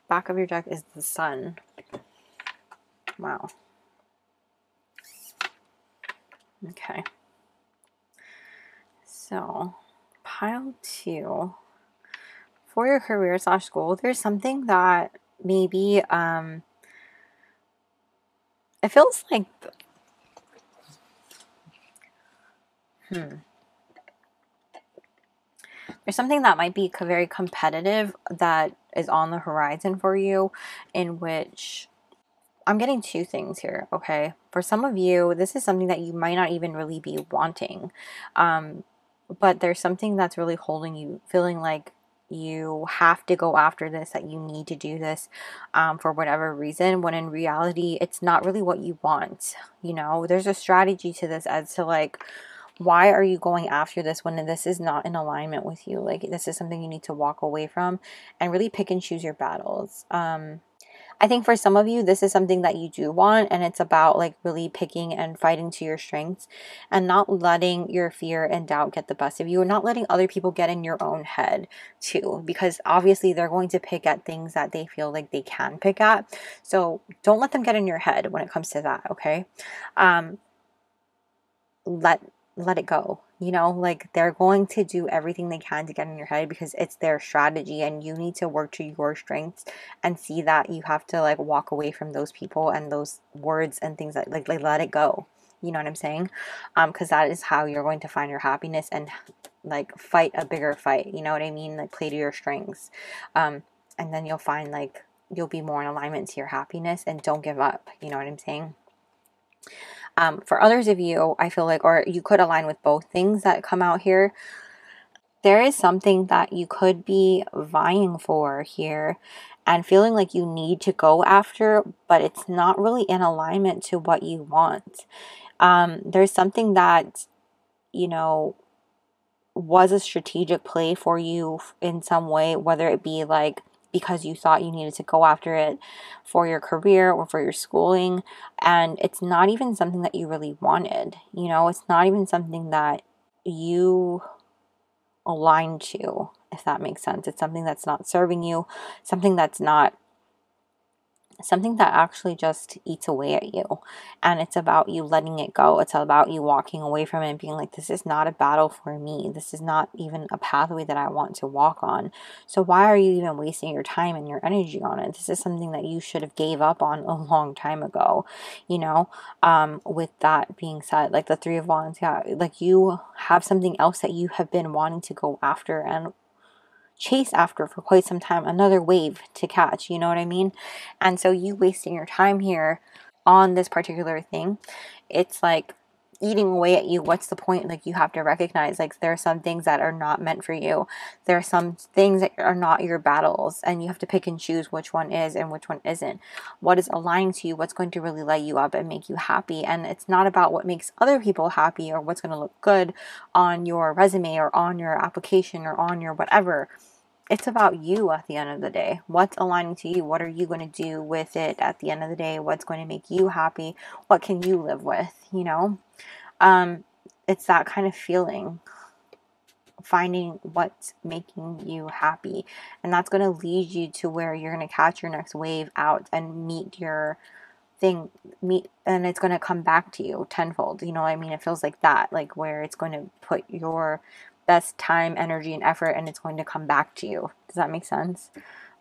Back of your deck is the Sun. Wow. Okay. So, pile 2. For your career/school, there's something that maybe, it feels like, there's something that might be very competitive that is on the horizon for you, in which I'm getting 2 things here, okay? For some of you, this is something that you might not even really be wanting, but there's something that's really holding you, feeling like you have to go after this, that you need to do this for whatever reason, when in reality, it's not really what you want, you know? There's a strategy to this as to like, why are you going after this when this is not in alignment with you? Like, this is something you need to walk away from and really pick and choose your battles. I think for some of you, this is something that you do want, and it's about like really picking and fighting to your strengths and not letting your fear and doubt get the best of you, and not letting other people get in your own head too, because obviously they're going to pick at things that they feel like they can pick at. So don't let them get in your head when it comes to that, okay? Let it go, you know? Like, they're going to do everything they can to get in your head because it's their strategy, and you need to work to your strengths and see that you have to like walk away from those people and those words and things that like let it go, you know what I'm saying? Because that is how you're going to find your happiness and like fight a bigger fight, you know what I mean? Like, play to your strengths, and then you'll find like you'll be more in alignment to your happiness, and don't give up, you know what I'm saying? For others of you, I feel like, or you could align with both things that come out here. There is something that you could be vying for here and feeling like you need to go after, but it's not really in alignment to what you want. There's something that, you know, was a strategic play for you in some way, whether it be like because you thought you needed to go after it for your career or for your schooling, and it's not even something that you really wanted. You know, it's not even something that you aligned to, if that makes sense. It's something that's not serving you, something that's not, something that actually just eats away at you. And it's about you letting it go. It's about you walking away from it and being like, this is not a battle for me. This is not even a pathway that I want to walk on. So why are you even wasting your time and your energy on it? This is something that you should have gave up on a long time ago, you know. With that being said, like the Three of Wands, yeah, like you have something else that you have been wanting to go after and chase after for quite some time, another wave to catch, you know what I mean? And so you wasting your time here on this particular thing, it's like eating away at you. What's the point? Like, you have to recognize, like, there are some things that are not meant for you. There are some things that are not your battles, and you have to pick and choose which one is and which one isn't. What is aligned to you, what's going to really light you up and make you happy. And it's not about what makes other people happy or what's going to look good on your resume or on your application or on your whatever. It's about you at the end of the day. What's aligning to you? What are you going to do with it at the end of the day? What's going to make you happy? What can you live with? You know, it's that kind of feeling, finding what's making you happy. And that's going to lead you to where you're going to catch your next wave out and meet your thing, and it's going to come back to you tenfold. You know what I mean? It feels like that, like where it's going to put your best time, energy, and effort, and it's going to come back to you. Does that make sense?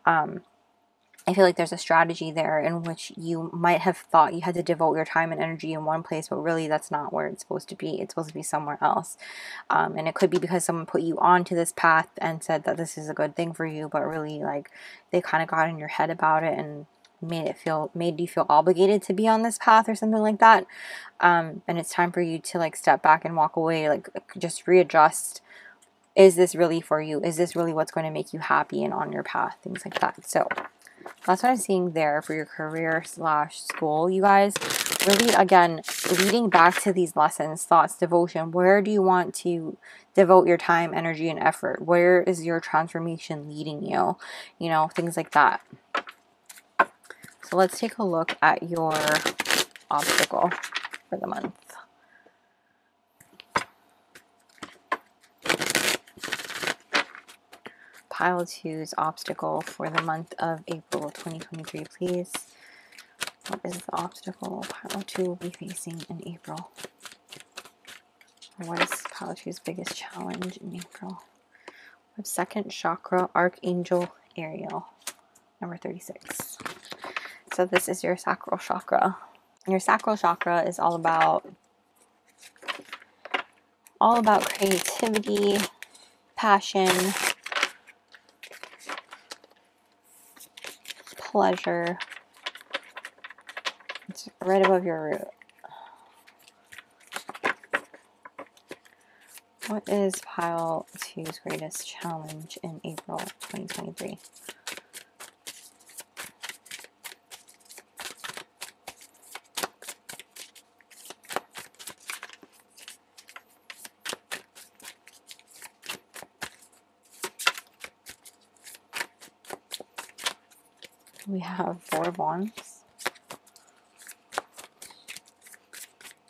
I feel like there's a strategy there in which you might have thought you had to devote your time and energy in one place, but really that's not where it's supposed to be. It's supposed to be somewhere else. And it could be because someone put you onto this path and said that this is a good thing for you, but really, like, they kind of got in your head about it and made you feel obligated to be on this path or something like that. And it's time for you to, like, step back and walk away, like, just readjust. Is this really for you? Is this really what's going to make you happy and on your path? Things like that. So that's what I'm seeing there for your career / school, you guys. Really, again, leading back to these lessons, thoughts, devotion. Where do you want to devote your time, energy, and effort? Where is your transformation leading you? You know, things like that. So let's take a look at your obstacle for the month. Pile 2's obstacle for the month of April 2023, please. What is the obstacle Pile 2 will be facing in April? What is Pile 2's biggest challenge in April? Second chakra, Archangel Ariel, number 36. So this is your sacral chakra. Your sacral chakra is all about creativity, passion, pleasure. It's right above your root. What is Pile 2's greatest challenge in April 2023? We have 4 of Wands.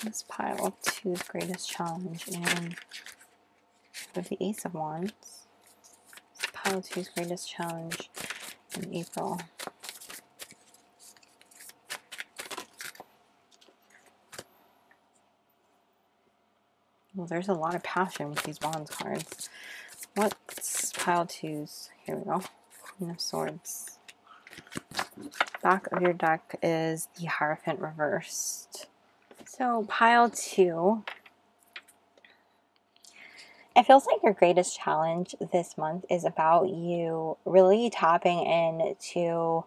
This Pile 2's greatest challenge in the Ace of Wands. Pile 2's greatest challenge in April. Well, there's a lot of passion with these Wands cards. What's Pile 2's? Here we go. Queen of Swords. Back of your deck is the Hierophant reversed. So Pile 2, it feels like your greatest challenge this month is about you really tapping into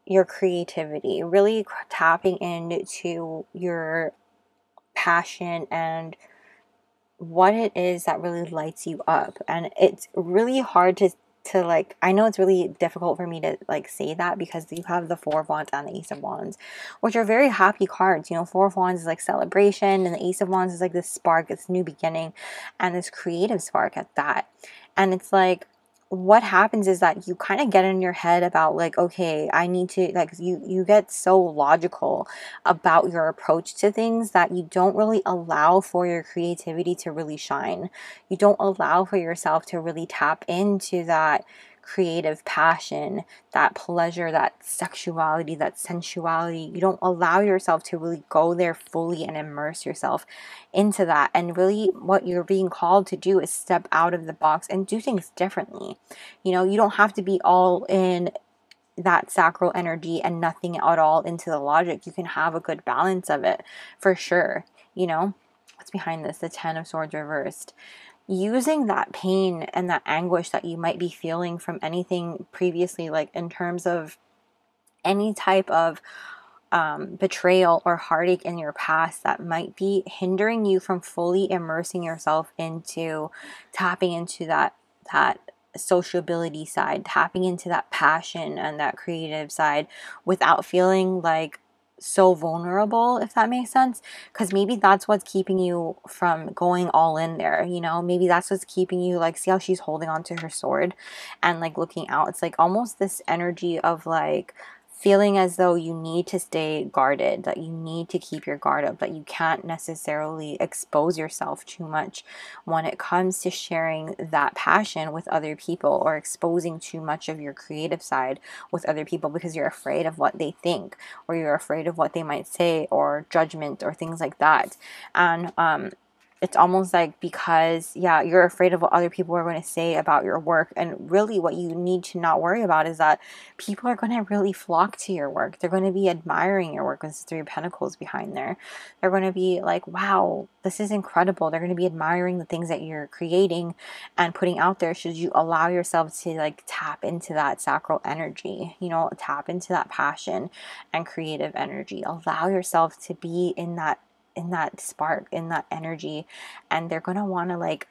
your creativity, really tapping into your passion and what it is that really lights you up. And it's really hard to like, I know it's really difficult for me to like say that because you have the Four of Wands and the Ace of Wands, which are very happy cards. You know, Four of Wands is like celebration, and the Ace of Wands is like this spark, this new beginning, and this creative spark at that. And it's like, what happens is that you kind of get in your head about like, okay, I need to, like, you get so logical about your approach to things that you don't really allow for your creativity to really shine. You don't allow for yourself to really tap into that creative passion, that pleasure, that sexuality, that sensuality. You don't allow yourself to really go there fully and immerse yourself into that. And really what you're being called to do is step out of the box and do things differently. You know, you don't have to be all in that sacral energy and nothing at all into the logic. You can have a good balance of it for sure. You know, what's behind this? The Ten of Swords reversed. Using that pain and that anguish that you might be feeling from anything previously, like in terms of any type of betrayal or heartache in your past that might be hindering you from fully immersing yourself into tapping into that sociability side, tapping into that passion and that creative side without feeling like so vulnerable, if that makes sense. Because maybe that's what's keeping you from going all in there, you know. Maybe that's what's keeping you, like, see how she's holding on to her sword and like looking out. It's like almost this energy of like feeling as though you need to stay guarded, that you need to keep your guard up, that you can't necessarily expose yourself too much when it comes to sharing that passion with other people or exposing too much of your creative side with other people because you're afraid of what they think or you're afraid of what they might say or judgment or things like that. And it's almost like because, yeah, you're afraid of what other people are going to say about your work. And really what you need to not worry about is that people are going to really flock to your work. They're going to be admiring your work. There's Three of Pentacles behind there. They're going to be like, wow, this is incredible. They're going to be admiring the things that you're creating and putting out there. Should you allow yourself to like tap into that sacral energy, you know, tap into that passion and creative energy. Allow yourself to be in that spark, in that energy, and they're going to want to like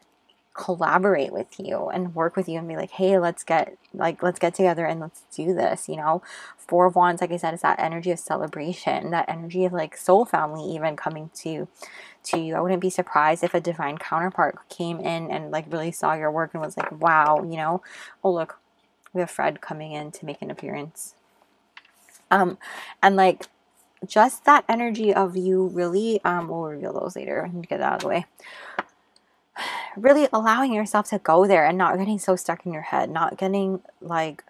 collaborate with you and work with you and be like, hey, let's get together and let's do this, you know. Four of Wands, like I said, is that energy of celebration, that energy of like soul family even coming to you. I wouldn't be surprised if a divine counterpart came in and like really saw your work and was like, wow, you know. Oh look, we have Fred coming in to make an appearance. And like just that energy of you really, we'll reveal those later. I need to get that out of the way. Really allowing yourself to go there and not getting so stuck in your head, not getting like,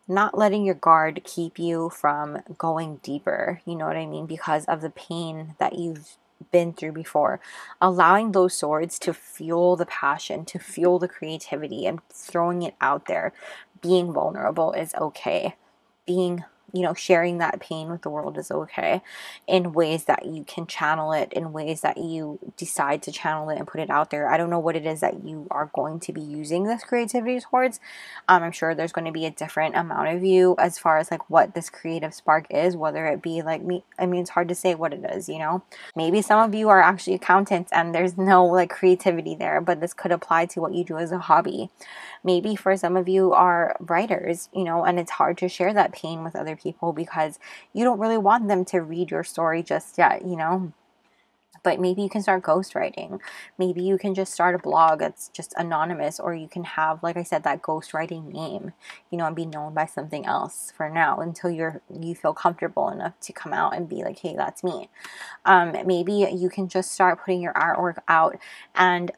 not letting your guard keep you from going deeper, you know what I mean, because of the pain that you've been through before. Allowing those swords to fuel the passion, to fuel the creativity, and throwing it out there. Being vulnerable is okay. Being, you know, sharing that pain with the world is okay in ways that you can channel it, in ways that you decide to channel it and put it out there. I don't know what it is that you are going to be using this creativity towards. I'm sure there's going to be a different amount of you as far as like what this creative spark is, whether it be like me. I mean, it's hard to say what it is, you know. Maybe some of you are actually accountants and there's no like creativity there, but this could apply to what you do as a hobby. Maybe for some of you are writers, you know, and it's hard to share that pain with other people because you don't really want them to read your story just yet, you know. But maybe you can start ghostwriting. Maybe you can just start a blog that's just anonymous, or you can have, like I said, that ghostwriting name, you know, and be known by something else for now until you feel comfortable enough to come out and be like, hey, that's me. Maybe you can just start putting your artwork out and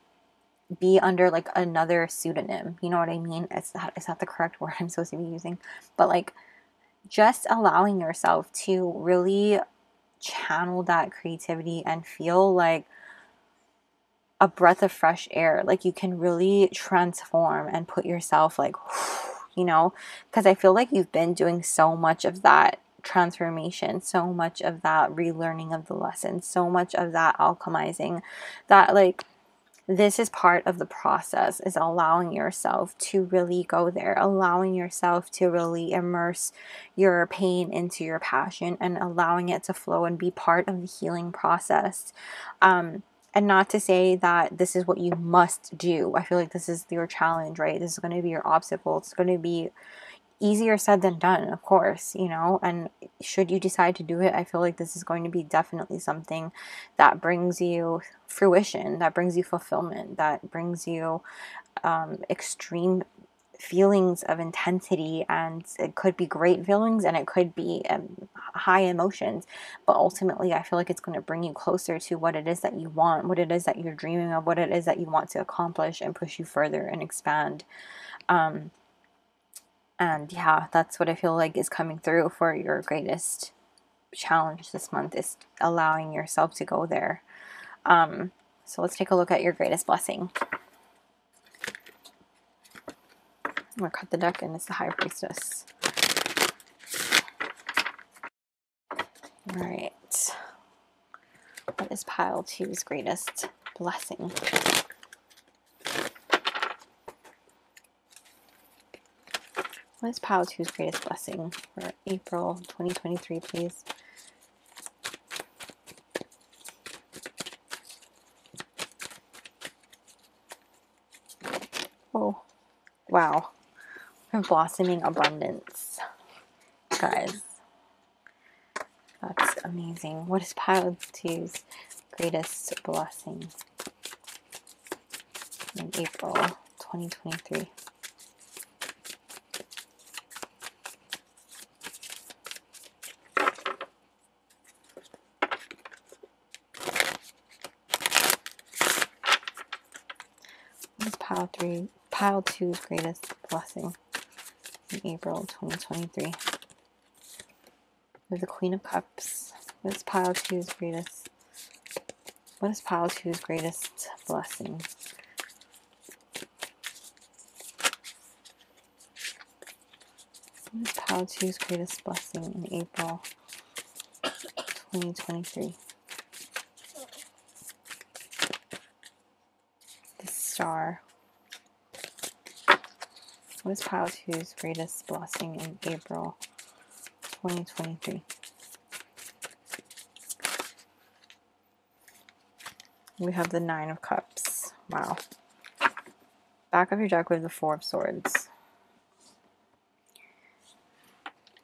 be under like another pseudonym, you know what I mean? Is that the correct word I'm supposed to be using? But like just allowing yourself to really channel that creativity and feel like a breath of fresh air. Like you can really transform and put yourself like, you know, because I feel like you've been doing so much of that transformation, so much of that relearning of the lesson, so much of that alchemizing, that like this is part of the process, is allowing yourself to really go there, allowing yourself to really immerse your pain into your passion and allowing it to flow and be part of the healing process. And not to say that this is what you must do. I feel like this is your challenge, right? This is going to be your obstacle. It's going to be easier said than done, of course, you know, and should you decide to do it, I feel like this is going to be definitely something that brings you fruition, that brings you fulfillment, that brings you extreme feelings of intensity, and it could be great feelings and it could be high emotions, but ultimately I feel like it's going to bring you closer to what it is that you want, what it is that you're dreaming of, what it is that you want to accomplish and push you further and expand. And yeah, that's what I feel like is coming through for your greatest challenge this month, is allowing yourself to go there. So let's take a look at your greatest blessing. I'm going to cut the deck, and it's the High Priestess. All right. What is pile 2's greatest blessing? What is pile 2's greatest blessing for April 2023, please? Oh, wow. Blossoming abundance. Guys, that's amazing. What is pile 2's greatest blessing in April 2023? Pile 2's greatest blessing in April 2023. There's the Queen of Cups. What is pile 2's greatest? What is pile 2's greatest blessing? What is pile 2's greatest blessing in April 2023? The Star. What is pile 2's greatest blessing in April 2023? We have the Nine of Cups. Wow. Back of your deck with the Four of Swords.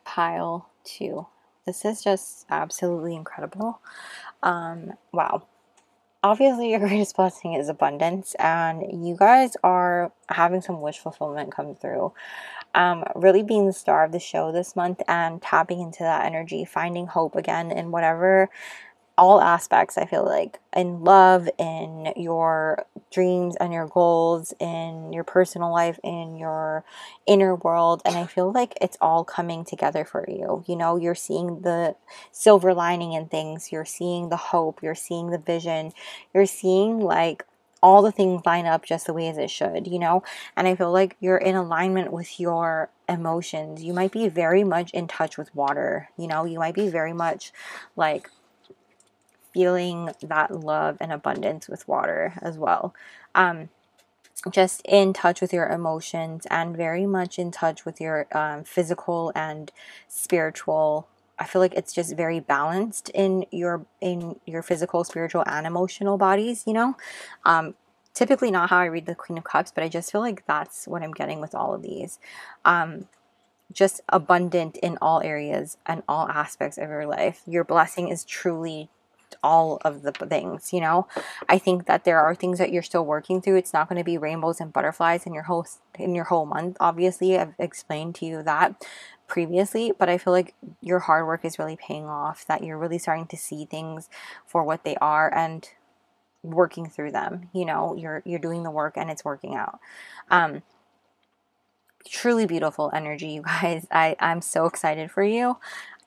Pile 2. This is just absolutely incredible. Wow. Obviously, your greatest blessing is abundance, and you guys are having some wish fulfillment come through. Really being the star of the show this month and tapping into that energy, finding hope again in whatever, all aspects, I feel like, in love, in your dreams and your goals, in your personal life, in your inner world. And I feel like it's all coming together for you. You know, you're seeing the silver lining in things. You're seeing the hope. You're seeing the vision. You're seeing like all the things line up just the way as it should, you know? And I feel like you're in alignment with your emotions. You might be very much in touch with water, you know? You might be very much like feeling that love and abundance with water as well. Just in touch with your emotions and very much in touch with your physical and spiritual. I feel like it's just very balanced in your physical, spiritual, and emotional bodies, you know. Typically not how I read the Queen of Cups, but I just feel like that's what I'm getting with all of these. Just abundant in all areas and all aspects of your life. Your blessing is truly all of the things, you know. I think that there are things that you're still working through. It's not going to be rainbows and butterflies in your whole month. Obviously, I've explained to you that previously, but I feel like your hard work is really paying off, that you're really starting to see things for what they are and working through them. You know, you're doing the work and it's working out. Truly beautiful energy, you guys. I'm so excited for you.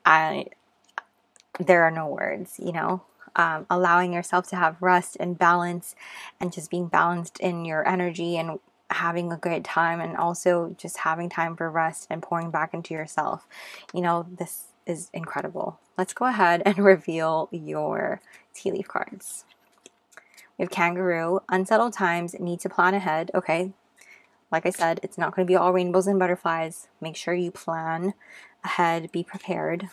There are no words, you know. Allowing yourself to have rest and balance, and just being balanced in your energy and having a great time, and also just having time for rest and pouring back into yourself. You know, this is incredible. Let's go ahead and reveal your tea leaf cards. We have kangaroo. Unsettled times, need to plan ahead. Okay. Like I said, it's not going to be all rainbows and butterflies. Make sure you plan ahead. Be prepared.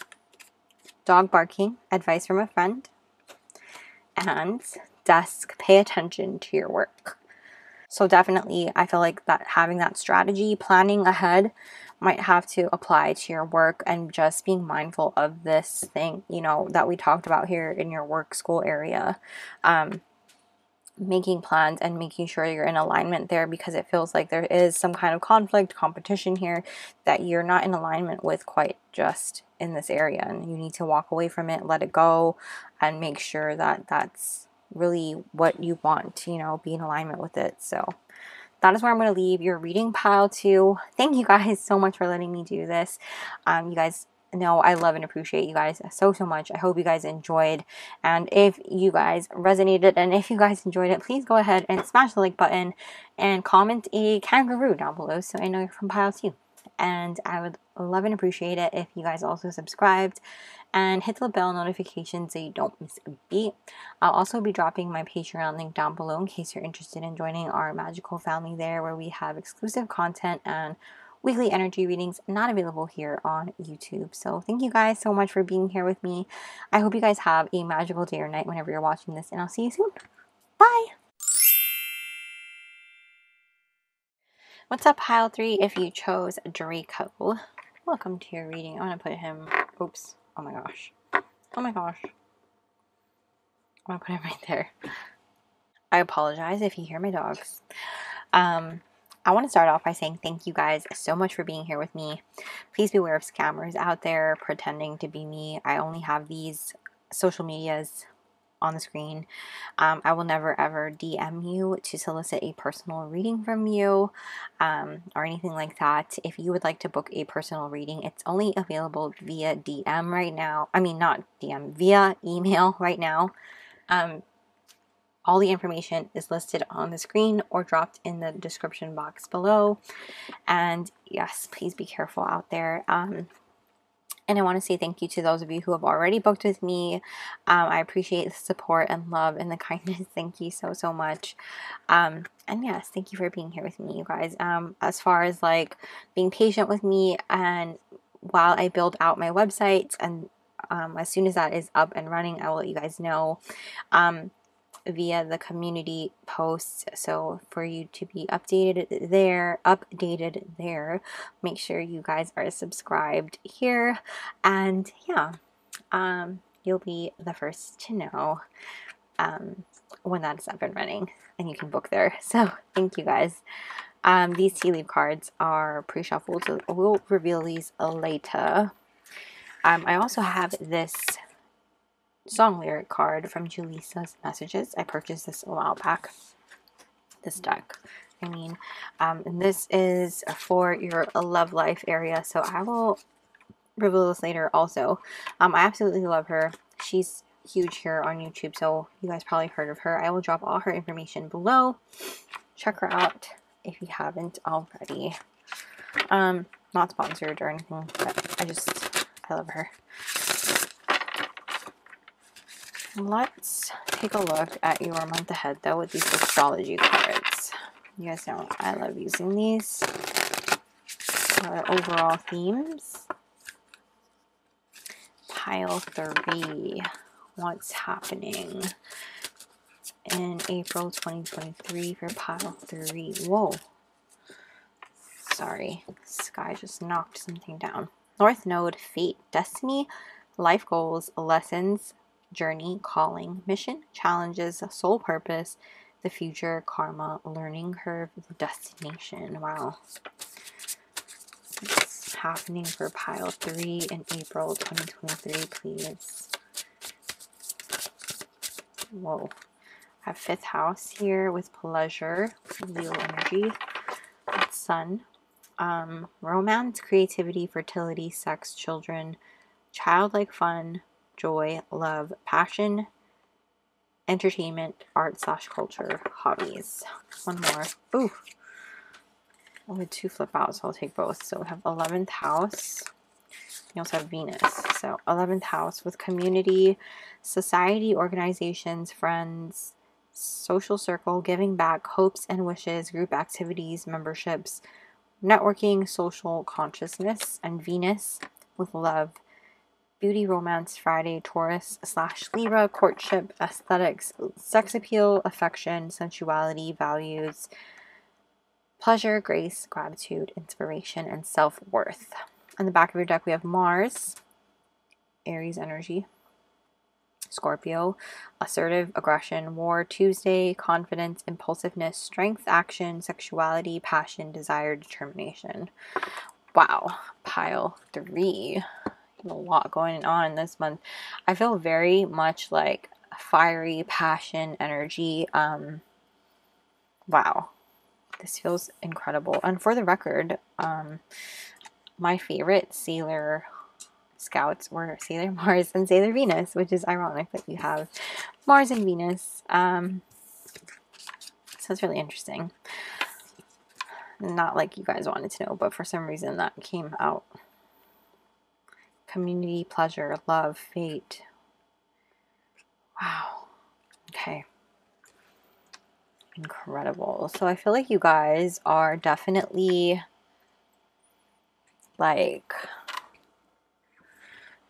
Dog barking. Advice from a friend. And desk, pay attention to your work. So definitely, I feel like that having that strategy, planning ahead, might have to apply to your work, and just being mindful of this thing, you know, that we talked about here in your work school area. Making plans and making sure you're in alignment there, because it feels like there is some kind of conflict, competition here that you're not in alignment with quite just in this area, and you need to walk away from it, let it go, and make sure that that's really what you want, you know, be in alignment with it. So that is where I'm going to leave your reading pile 2. Thank you guys so much for letting me do this. You guys know I love and appreciate you guys so much. I hope you guys enjoyed, and if you guys resonated and if you guys enjoyed it, please go ahead and smash the like button and comment a kangaroo down below so I know you're from pile 2. And I would love and appreciate it if you guys also subscribed and hit the bell notification so you don't miss a beat. I'll also be dropping my Patreon link down below in case you're interested in joining our magical family there, where we have exclusive content and weekly energy readings not available here on YouTube. So thank you guys so much for being here with me. I hope you guys have a magical day or night whenever you're watching this, and I'll see you soon. Bye! What's up, pile 3? If you chose Draco, welcome to your reading. I'm going to put him... Oops. Oh my gosh. Oh my gosh. I'm going to put him right there. I apologize if you hear my dogs. I want to start off by saying thank you guys so much for being here with me. Please beware of scammers out there pretending to be me. I only have these social medias on the screen. I will never ever DM you to solicit a personal reading from you or anything like that. If you would like to book a personal reading, it's only available via DM right now. I mean, not DM, via email right now. All the information is listed on the screen or dropped in the description box below. And yes, please be careful out there. And I want to say thank you to those of you who have already booked with me. I appreciate the support and love and the kindness. Thank you so much. And yes, thank you for being here with me, you guys. As far as like being patient with me, and while I build out my website, and as soon as that is up and running, I will let you guys know via the community posts. So for you to be updated there, make sure you guys are subscribed here, and yeah, you'll be the first to know when that's up and running and you can book there. So thank you guys. These tea leaf cards are pre-shuffled, so we'll reveal these later. I also have this song lyric card from Julisa's Messages. I purchased this a while back, this deck. I mean, and this is for your love life area, so I will reveal this later also. I absolutely love her. She's huge here on YouTube, so you guys probably heard of her. I will drop all her information below. Check her out if you haven't already. Not sponsored or anything, but I love her. Let's take a look at your month ahead, though, with these astrology cards. You guys know I love using these. Overall themes. Pile 3. What's happening in April 2023 for pile 3? Whoa. Sorry. Sky just knocked something down. North Node, fate, destiny, life goals, lessons, journey, calling, mission, challenges, soul purpose, the future, karma, learning curve, the destination. Wow. What's happening for pile 3 in April 2023, please? Whoa. I have 5th house here with pleasure, Leo energy, sun, romance, creativity, fertility, sex, children, childlike fun, joy, love, passion, entertainment, art/culture, hobbies. One more. Ooh. I had 2 flip out, so I'll take both. So we have 11th house. We also have Venus. So 11th house with community, society, organizations, friends, social circle, giving back, hopes and wishes, group activities, memberships, networking, social consciousness, and Venus with love, beauty, romance, Friday, Taurus / Libra, courtship, aesthetics, sex appeal, affection, sensuality, values, pleasure, grace, gratitude, inspiration, and self-worth. On the back of your deck, we have Mars, Aries energy, Scorpio, assertive, aggression, war, Tuesday, confidence, impulsiveness, strength, action, sexuality, passion, desire, determination. Wow, pile 3. A lot going on this month. I feel very much like fiery passion energy. Wow, this feels incredible. And for the record, my favorite Sailor Scouts were Sailor Mars and Sailor Venus, which is ironic that you have Mars and Venus. So it's really interesting. Not like you guys wanted to know, but for some reason that came out. Community, pleasure, love, fate. Wow. Okay. Incredible. So I feel like you guys are definitely like,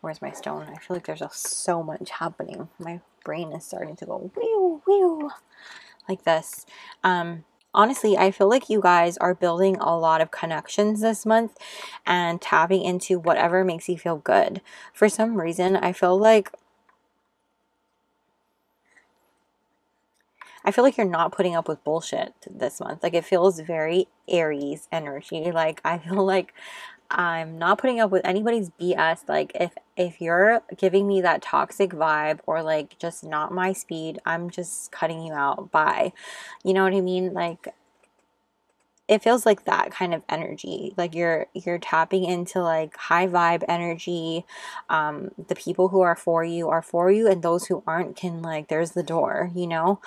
where's my stone? I feel like there's so much happening. My brain is starting to go whew, whew, like this. Honestly, I feel like you guys are building a lot of connections this month and tapping into whatever makes you feel good. For some reason, I feel like you're not putting up with bullshit this month. Like, it feels very Aries energy. Like, I feel like I'm not putting up with anybody's BS. Like, if you're giving me that toxic vibe or like just not my speed, I'm just cutting you out. Bye. You know what I mean? Like, it feels like that kind of energy. Like you're tapping into like high vibe energy. The people who are for you, and those who aren't can, like, there's the door, you know?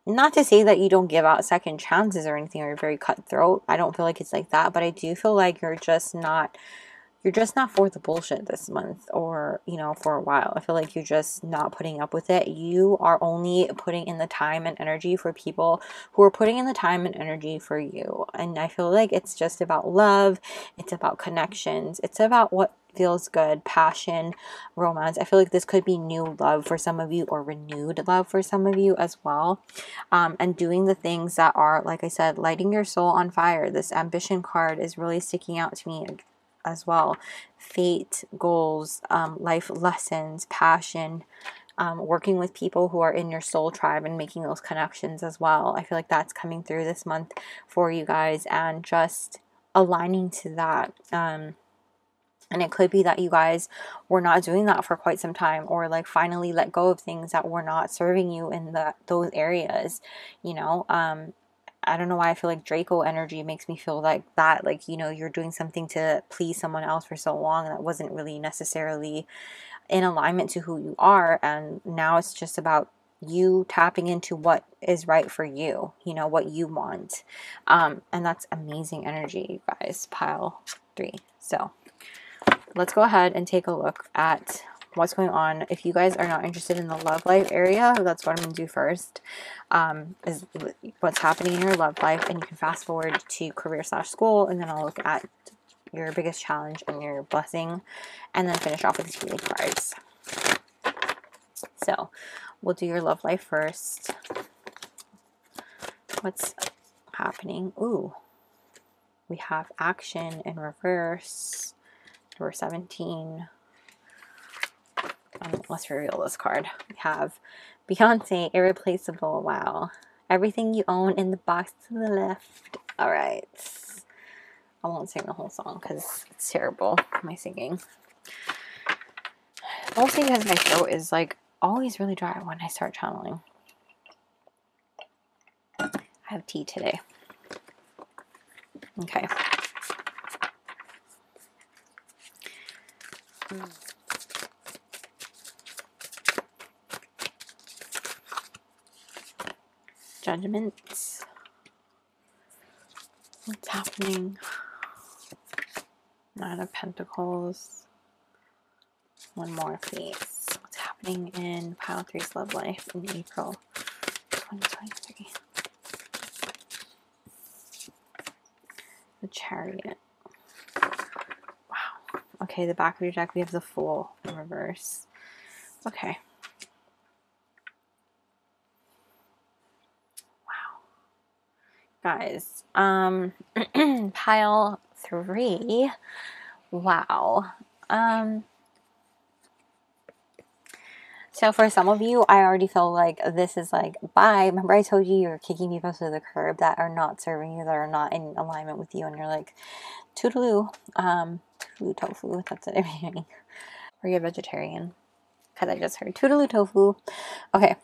Not to say that you don't give out second chances or anything, or you're very cutthroat. I don't feel like it's like that, but I do feel like you're just not for the bullshit this month, or, you know, for a while. I feel like you're just not putting up with it. You are only putting in the time and energy for people who are putting in the time and energy for you. And I feel like it's just about love. It's about connections. It's about what feels good, passion, romance. I feel like this could be new love for some of you, or renewed love for some of you as well. And doing the things that are, like I said, lighting your soul on fire. This ambition card is really sticking out to me as well. Fate, goals, life lessons, passion, working with people who are in your soul tribe and making those connections as well. I feel like that's coming through this month for you guys, and just aligning to that. And it could be that you guys were not doing that for quite some time, or like finally let go of things that were not serving you in those areas, you know. I don't know why I feel like Draco energy makes me feel like that. Like, you know, you're doing something to please someone else for so long that wasn't really necessarily in alignment to who you are. And now it's just about you tapping into what is right for you, you know, what you want. And that's amazing energy, you guys. Pile 3. So let's go ahead and take a look at what's going on. If you guys are not interested in the love life area, that's what I'm going to do first, is what's happening in your love life. And you can fast forward to career/school, and then I'll look at your biggest challenge and your blessing, and then finish off with the healing cards. So we'll do your love life first. What's happening? Ooh, we have action in reverse. Number 17. Let's reveal this card. We have Beyonce, irreplaceable. Wow. Everything you own in the box to the left. All right. I won't sing the whole song because it's terrible, my singing. Mostly because my throat is like always really dry when I start channeling. I have tea today. Okay. Judgments. What's happening? 9 of Pentacles. One more, please. What's happening? happening in pile 3's love life in April 2023. The Chariot. Wow. Okay, the back of your deck, we have the Fool in reverse. Okay. Guys, pile 3, wow. So for some of you, I already feel like this is like, bye. Remember I told you you're kicking people to the curb that are not serving you, that are not in alignment with you, and you're like, toodaloo, toodaloo tofu, that's what I'm hearing. Or you're vegetarian, because I just heard toodaloo tofu. Okay,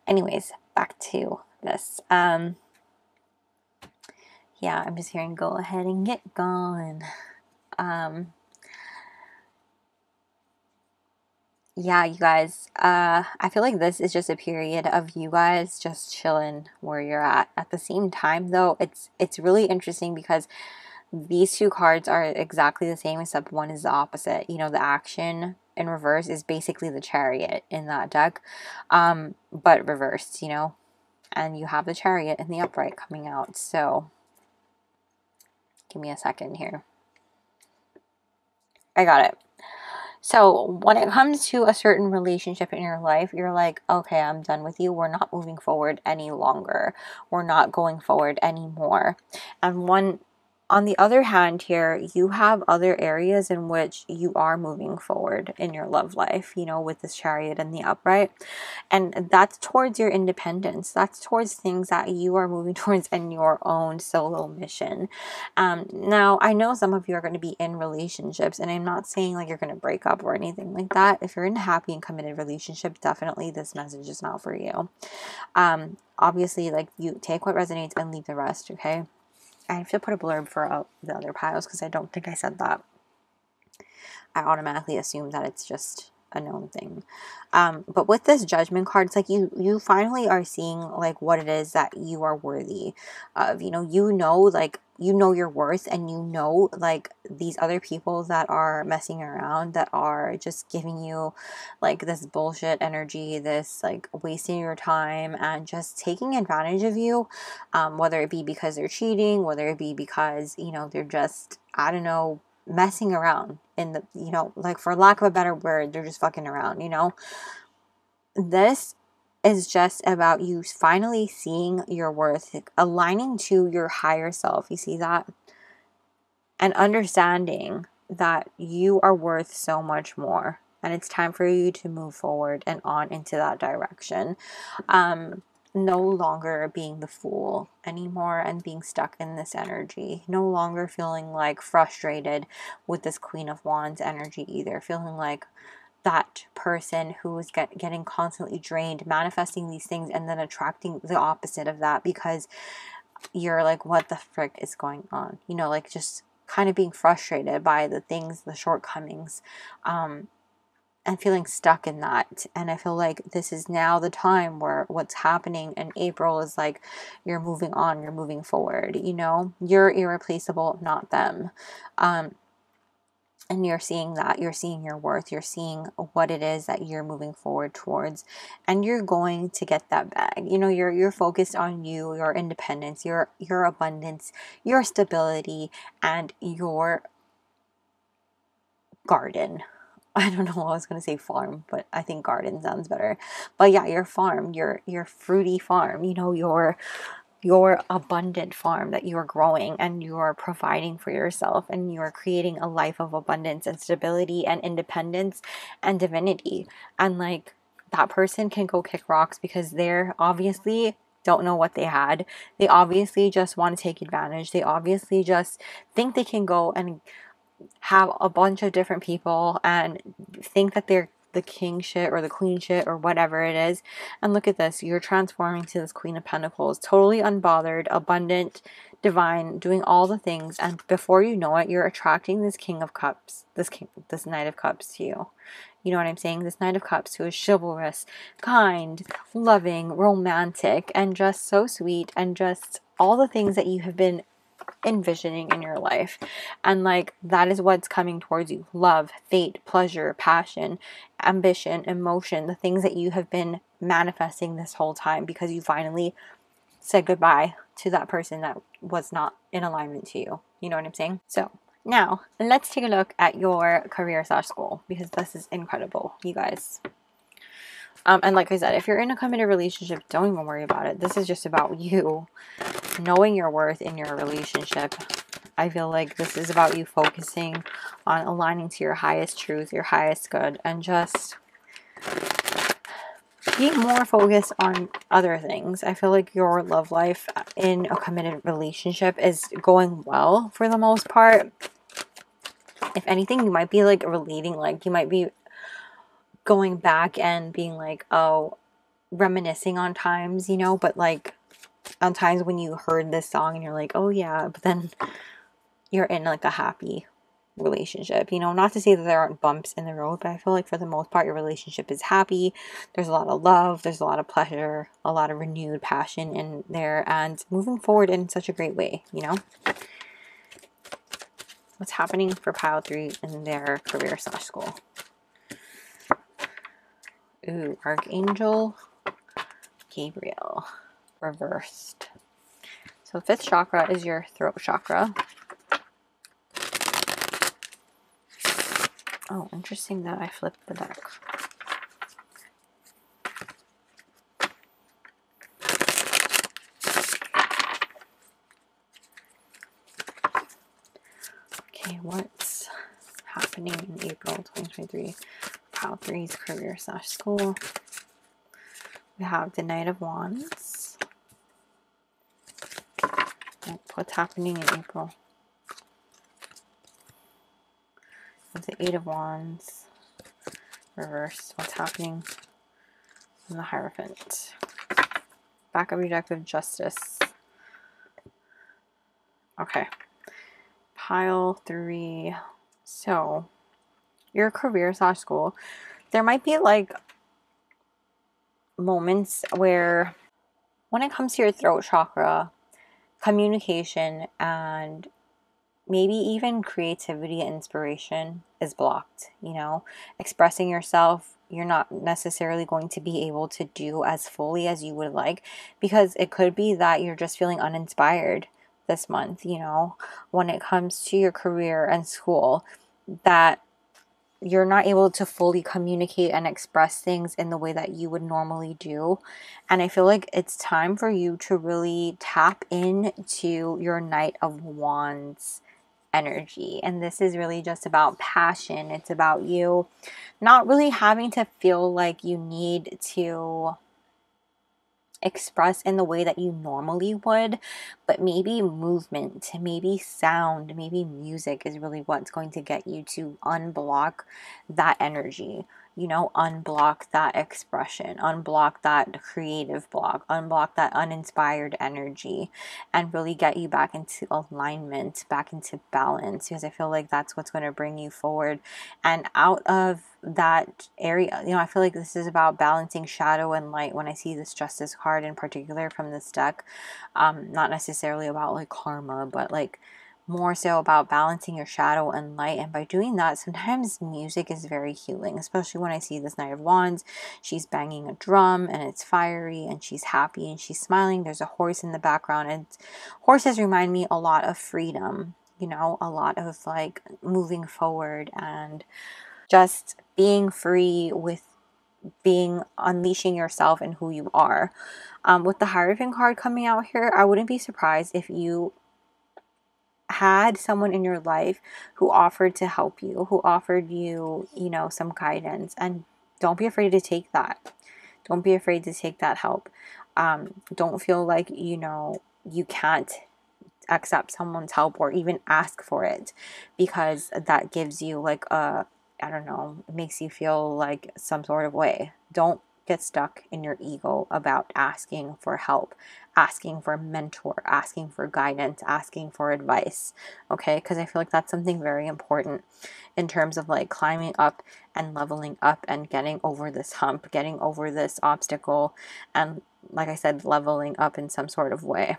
anyways, back to this. Yeah, I'm just hearing go ahead and get gone. Yeah, you guys, I feel like this is just a period of you guys just chilling where you're at. At the same time, though, it's really interesting because these two cards are exactly the same, except one is the opposite. You know, the action in reverse is basically the Chariot in that deck, but reversed, you know, and you have the Chariot in the upright coming out. So give me a second here. I got it. So when it comes to a certain relationship in your life, you're like, okay, I'm done with you. We're not moving forward any longer. We're not going forward anymore. And on the other hand here, you have other areas in which you are moving forward in your love life, you know, with this Chariot and the upright. And that's towards your independence. That's towards things that you are moving towards in your own solo mission. Now, I know some of you are going to be in relationships, and I'm not saying like you're going to break up or anything like that. If you're in a happy and committed relationship, definitely this message is not for you. Obviously, like, you take what resonates and leave the rest, okay? I have to put a blurb for the other piles because I don't think I said that. I automatically assume that it's just a known thing. But with this Judgment card, it's like you finally are seeing like what it is that you are worthy of. You know, like, you know your worth, and you know, like, these other people that are messing around, that are just giving you like this bullshit energy, this like wasting your time and just taking advantage of you, whether it be because they're cheating, whether it be because, you know, they're just, I don't know, messing around in the, you know, like, for lack of a better word, they're just fucking around, you know. This is just about you finally seeing your worth, aligning to your higher self. You see that? And understanding that you are worth so much more, and it's time for you to move forward and on into that direction. No longer being the fool anymore and being stuck in this energy. No longer feeling like frustrated with this Queen of Wands energy either. Feeling like that person who is getting constantly drained, manifesting these things and then attracting the opposite of that because you're like, what the frick is going on? You know, like, just kind of being frustrated by the things, the shortcomings, and feeling stuck in that. And I feel like this is now the time where what's happening in April is like, you're moving on, you're moving forward, you know, you're irreplaceable, not them. And you're seeing that, you're seeing your worth, you're seeing what it is that you're moving forward towards, and you're going to get that bag. You know, you're focused on you, your independence, your abundance, your stability, and your garden. I don't know, I was going to say farm, but I think garden sounds better. But yeah, your farm, your fruity farm, you know, your abundant farm that you are growing and you are providing for yourself, and you are creating a life of abundance and stability and independence and divinity. And like, that person can go kick rocks because they're obviously don't know what they had. They obviously just want to take advantage. They obviously just think they can go and have a bunch of different people and think that they're the king shit or the queen shit or whatever it is. And look at this, you're transforming to this Queen of Pentacles, totally unbothered, abundant, divine, doing all the things, and before you know it, you're attracting this King of Cups, this Knight of Cups to you. You know what I'm saying? This Knight of Cups who is chivalrous, kind, loving, romantic, and just so sweet, and just all the things that you have been envisioning in your life. And like, that is what's coming towards you. Love, fate, pleasure, passion, ambition, emotion, the things that you have been manifesting this whole time because you finally said goodbye to that person that was not in alignment to you. You know what I'm saying? So now let's take a look at your career/school, because this is incredible, you guys. And like I said, if you're in a committed relationship, don't even worry about it. This is just about you knowing your worth in your relationship. I feel like this is about you focusing on aligning to your highest truth, your highest good, and just being more focused on other things. I feel like your love life in a committed relationship is going well for the most part. If anything, you might be like relating, like you might be going back and being like, oh, reminiscing on times, you know, but like on times when you heard this song and you're like, oh yeah, but then you're in like a happy relationship, you know. Not to say that there aren't bumps in the road, but I feel like for the most part your relationship is happy. There's a lot of love, there's a lot of pleasure, a lot of renewed passion in there, and moving forward in such a great way, you know. What's happening for pile 3 in their career/school? Ooh, Archangel Gabriel reversed. So 5th chakra is your throat chakra. Oh, interesting that I flipped the deck. Okay, what's happening in April 2023? Pile 3's career/school. We have the Knight of Wands. What's happening in April? With the 8 of Wands. Reverse. What's happening in the Hierophant? Back of your deck with Justice. Okay. Pile 3. So, your career/school. There might be like moments where when it comes to your throat chakra, communication and maybe even creativity and inspiration is blocked, you know. Expressing yourself, you're not necessarily going to be able to do as fully as you would like, because it could be that you're just feeling uninspired this month, you know, when it comes to your career and school, that you're not able to fully communicate and express things in the way that you would normally do. And I feel like it's time for you to really tap into your Knight of Wands energy. And this is really just about passion. It's about you not really having to feel like you need to express in the way that you normally would, but maybe movement, maybe sound, maybe music is really what's going to get you to unblock that energy, you know, unblock that expression, unblock that creative block, unblock that uninspired energy, and really get you back into alignment, back into balance, because I feel like that's what's going to bring you forward and out of that area. You know, I feel like this is about balancing shadow and light when I see this Justice card in particular from this deck. Not necessarily about like karma, but like more so about balancing your shadow and light. And by doing that, sometimes music is very healing, especially when I see this Knight of Wands. She's banging a drum and it's fiery and she's happy and she's smiling. There's a horse in the background, and horses remind me a lot of freedom, you know, a lot of like moving forward and just being free, with being unleashing yourself and who you are. With the Hierophant card coming out here, I wouldn't be surprised if you had someone in your life who offered to help you, who offered you, you know, some guidance. And don't be afraid to take that. Don't be afraid to take that help. Don't feel like, you know, you can't accept someone's help or even ask for it, because that gives you like a, I don't know, it makes you feel like some sort of way. Don't get stuck in your ego about asking for help, asking for a mentor, asking for guidance, asking for advice, okay? Because I feel like that's something very important in terms of like climbing up and leveling up and getting over this hump, getting over this obstacle, and like I said, leveling up in some sort of way.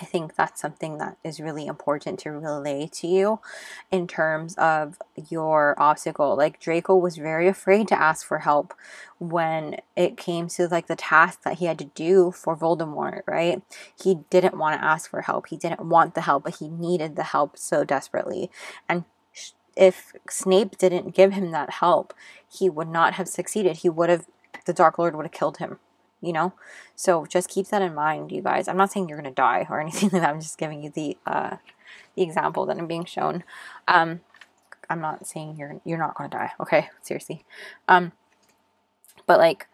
I think that's something that is really important to relay to you in terms of your obstacle. Like Draco was very afraid to ask for help when it came to like the task that he had to do for Voldemort, right? He didn't want to ask for help. He didn't want the help, but he needed the help so desperately. And if Snape didn't give him that help, he would not have succeeded. The Dark Lord would have killed him. You know, so just keep that in mind, you guys. I'm not saying you're gonna die or anything like that. I'm just giving you the example that I'm being shown. I'm not saying you're not gonna die. Okay, seriously. But like,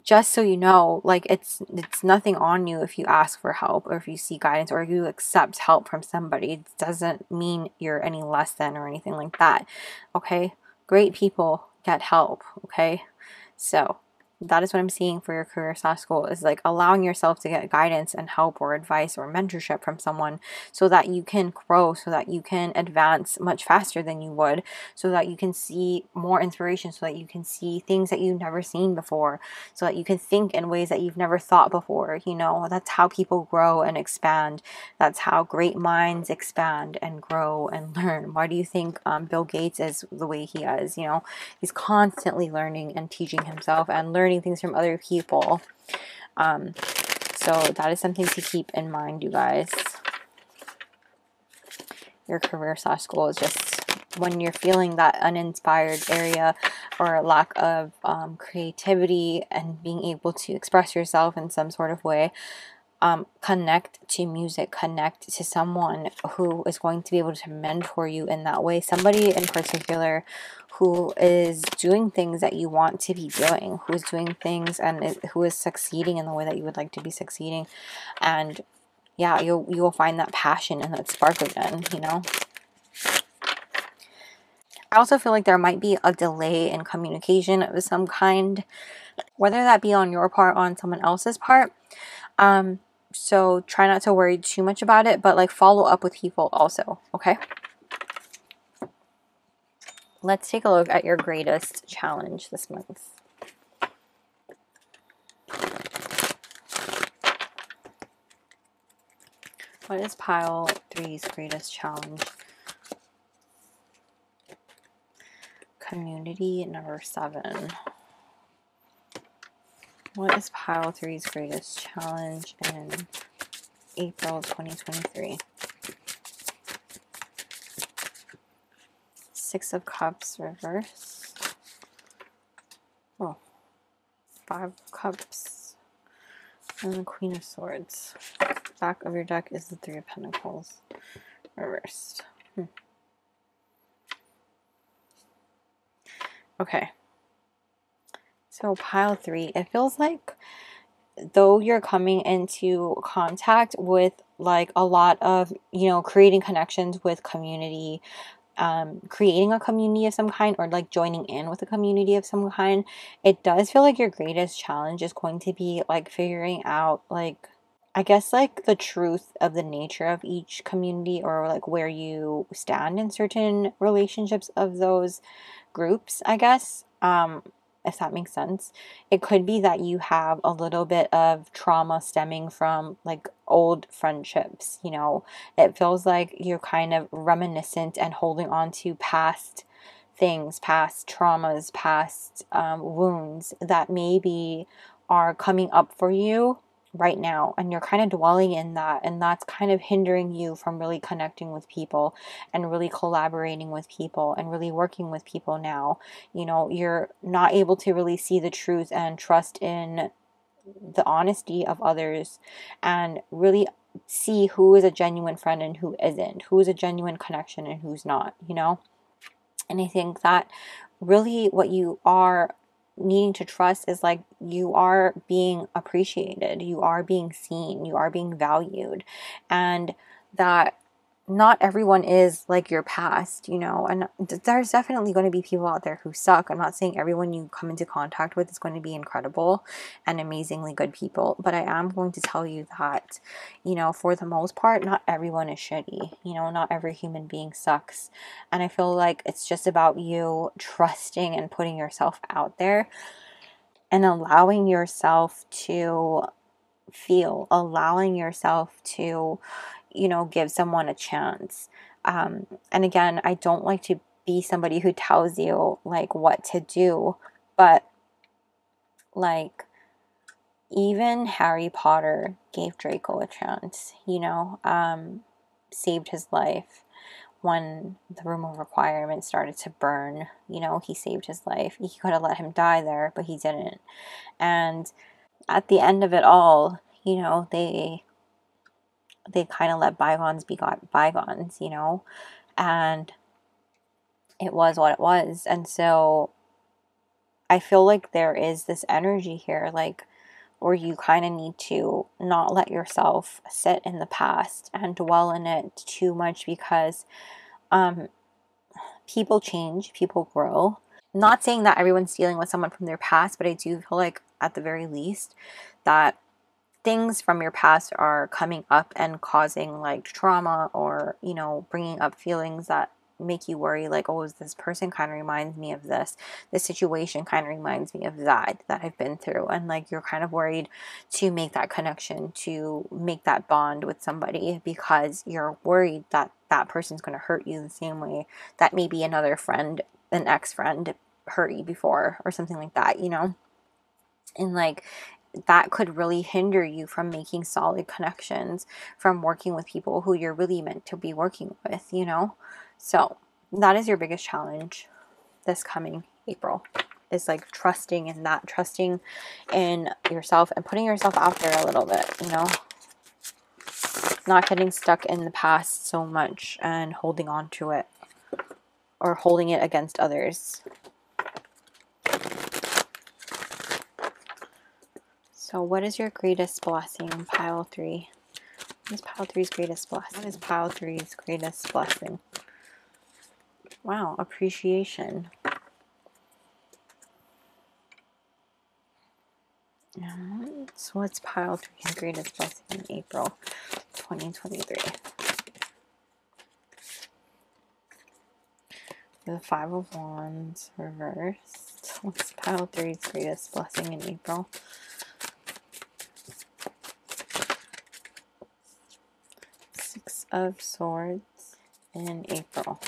just so you know, like it's nothing on you if you ask for help or if you seek guidance or you accept help from somebody. It doesn't mean you're any less than or anything like that. Okay, great people get help. Okay, so that is what I'm seeing for your career/school, is like allowing yourself to get guidance and help or advice or mentorship from someone so that you can grow, so that you can advance much faster than you would, so that you can see more inspiration, so that you can see things that you've never seen before, so that you can think in ways that you've never thought before. You know, that's how people grow and expand. That's how great minds expand and grow and learn. Why do you think Bill Gates is the way he is? You know, he's constantly learning and teaching himself and learning things from other people. So that is something to keep in mind, you guys. Your career/school is just when you're feeling that uninspired area or lack of creativity and being able to express yourself in some sort of way. Connect to music, connect to someone who is going to be able to mentor you in that way. Somebody in particular who is doing things that you want to be doing, who is doing things and who is succeeding in the way that you would like to be succeeding. And yeah, you will find that passion and that spark again, you know. I also feel like there might be a delay in communication of some kind, whether that be on your part or on someone else's part. So try not to worry too much about it, but like follow up with people also, okay? Let's take a look at your greatest challenge this month. What is pile 3's greatest challenge? Community number 7. What is pile 3's greatest challenge in April 2023? 6 of Cups reverse. Oh, 5 of Cups and the Queen of Swords. Back of your deck is the 3 of Pentacles reversed. Okay. So pile 3, it feels like though you're coming into contact with like a lot of, you know, creating connections with community, creating a community of some kind, or like joining in with a community of some kind, it does feel like your greatest challenge is going to be like figuring out, like, I guess, like the truth of the nature of each community, or like where you stand in certain relationships of those groups, I guess. If that makes sense. It could be that you have a little bit of trauma stemming from like old friendships, you know. It feels like you're kind of reminiscent and holding on to past things, past traumas, past wounds that maybe are coming up for you right now, and you're kind of dwelling in that, and that's kind of hindering you from really connecting with people and really collaborating with people and really working with people now. You know, you're not able to really see the truth and trust in the honesty of others and really see who is a genuine friend and who isn't, who is a genuine connection and who's not, you know. And I think that really what you are needing to trust is like you are being appreciated, you are being seen, you are being valued, and that not everyone is like your past, you know. And there's definitely going to be people out there who suck. I'm not saying everyone you come into contact with is going to be incredible and amazingly good people, but I am going to tell you that, you know, for the most part, not everyone is shitty. You know, not every human being sucks. And I feel like it's just about you trusting and putting yourself out there and allowing yourself to feel, allowing yourself to, you know, give someone a chance. And again, I don't like to be somebody who tells you like what to do, but like even Harry Potter gave Draco a chance, you know, saved his life when the room of requirement started to burn. You know, he saved his life. He could have let him die there, but he didn't. And at the end of it all, you know, they kind of let bygones be bygones, you know, and it was what it was. And so I feel like there is this energy here, like, where you kind of need to not let yourself sit in the past and dwell in it too much, because people change, people grow. Not saying that everyone's dealing with someone from their past, but I do feel like at the very least that things from your past are coming up and causing like trauma, or, you know, bringing up feelings that make you worry, like, oh, this person kind of reminds me of this situation kind of reminds me of that I've been through, and like you're kind of worried to make that connection, to make that bond with somebody, because you're worried that that person's going to hurt you the same way that maybe another friend, an ex-friend, hurt you before, or something like that, you know. And like that could really hinder you from making solid connections, from working with people who you're really meant to be working with, you know. So that is your biggest challenge this coming April, is like trusting in that, trusting in yourself and putting yourself out there a little bit, you know, not getting stuck in the past so much and holding on to it or holding it against others. So what is your greatest blessing, pile 3? What is pile 3's greatest blessing? What is pile 3's greatest blessing? Wow, appreciation. So what's pile 3's greatest blessing in April 2023? The 5 of Wands reversed. What's pile 3's greatest blessing in April? 6 of Swords in April.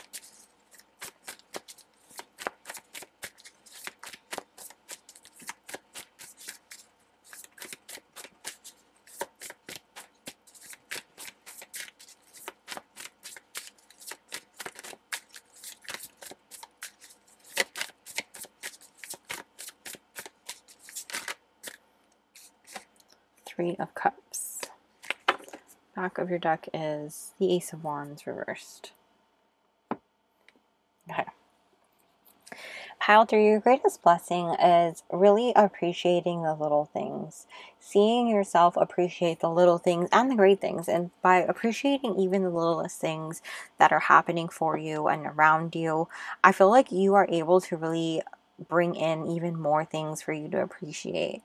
Three of Cups. Back of your deck is the Ace of Wands reversed. Okay. Pile 3, your greatest blessing is really appreciating the little things. Seeing yourself appreciate the little things and the great things. And by appreciating even the littlest things that are happening for you and around you, I feel like you are able to really bring in even more things for you to appreciate.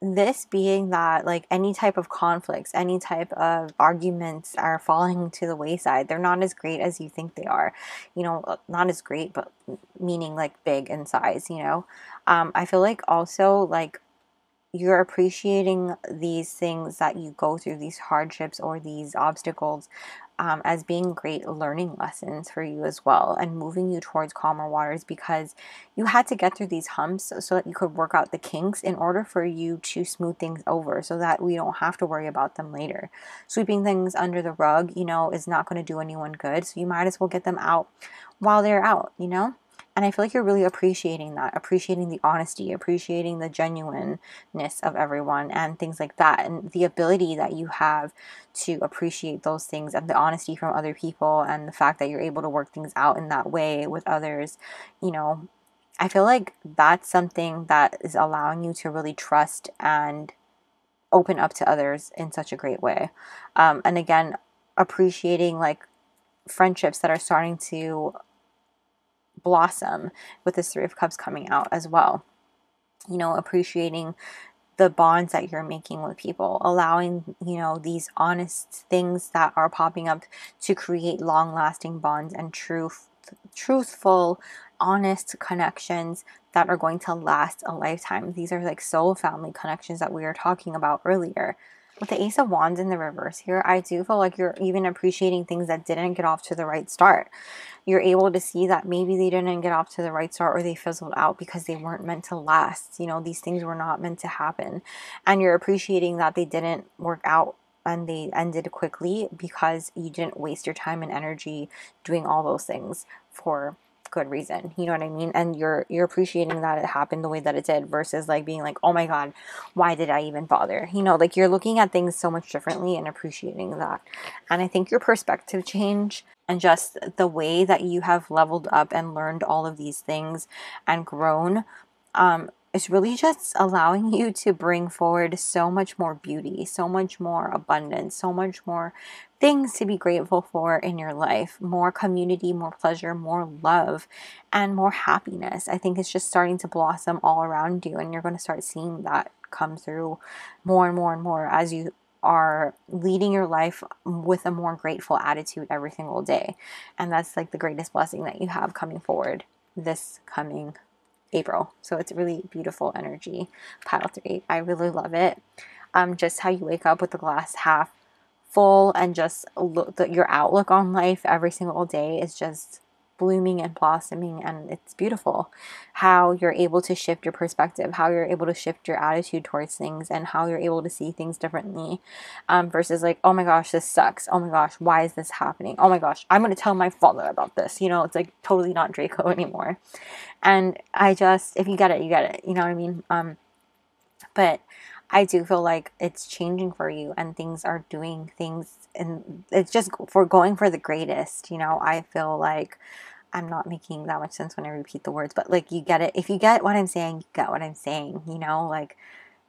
This being that like any type of conflicts, any type of arguments are falling to the wayside. They're not as great as you think they are, you know, not as great, but meaning like big in size, you know. I feel like also like you're appreciating these things that you go through, these hardships or these obstacles, as being great learning lessons for you as well, and moving you towards calmer waters, because you had to get through these humps so that you could work out the kinks in order for you to smooth things over, so that we don't have to worry about them later. Sweeping things under the rug, you know, is not going to do anyone good, so you might as well get them out while they're out, you know. And I feel like you're really appreciating that, appreciating the honesty, appreciating the genuineness of everyone and things like that. And the ability that you have to appreciate those things and the honesty from other people, and the fact that you're able to work things out in that way with others, you know, I feel like that's something that is allowing you to really trust and open up to others in such a great way. And again, appreciating like friendships that are starting to blossom with this 3 of Cups coming out as well. You know, appreciating the bonds that you're making with people, allowing, you know, these honest things that are popping up to create long-lasting bonds and truthful, honest connections that are going to last a lifetime. These are like soul family connections that we were talking about earlier. With the Ace of Wands in the reverse here, I do feel like you're even appreciating things that didn't get off to the right start. You're able to see that maybe they didn't get off to the right start, or they fizzled out because they weren't meant to last. You know, these things were not meant to happen. And you're appreciating that they didn't work out and they ended quickly because you didn't waste your time and energy doing all those things for good reason. You know what I mean? And you're appreciating that it happened the way that it did, versus like being like, oh my god, why did I even bother? You know, like you're looking at things so much differently and appreciating that. And I think your perspective change and just the way that you have leveled up and learned all of these things and grown, it's really just allowing you to bring forward so much more beauty, so much more abundance, so much more things to be grateful for in your life. More community, more pleasure, more love, and more happiness. I think it's just starting to blossom all around you, and you're going to start seeing that come through more and more and more as you are leading your life with a more grateful attitude every single day. And that's like the greatest blessing that you have coming forward this coming April. So it's really beautiful energy, pile 3. I really love it. Just how you wake up with the glass half full, and just look your outlook on life every single day is just blooming and blossoming, and it's beautiful. How you're able to shift your perspective, how you're able to shift your attitude towards things, and how you're able to see things differently, versus like, oh my gosh, this sucks, oh my gosh, why is this happening, oh my gosh, I'm going to tell my father about this. You know, it's like totally not Draco anymore. And I just, if you get it, you get it. You know what I mean? But I do feel like it's changing for you, and things are doing things, and it's just for going for the greatest. You know, I feel like I'm not making that much sense when I repeat the words, but like, you get it. If you get what I'm saying, you get what I'm saying. You know, like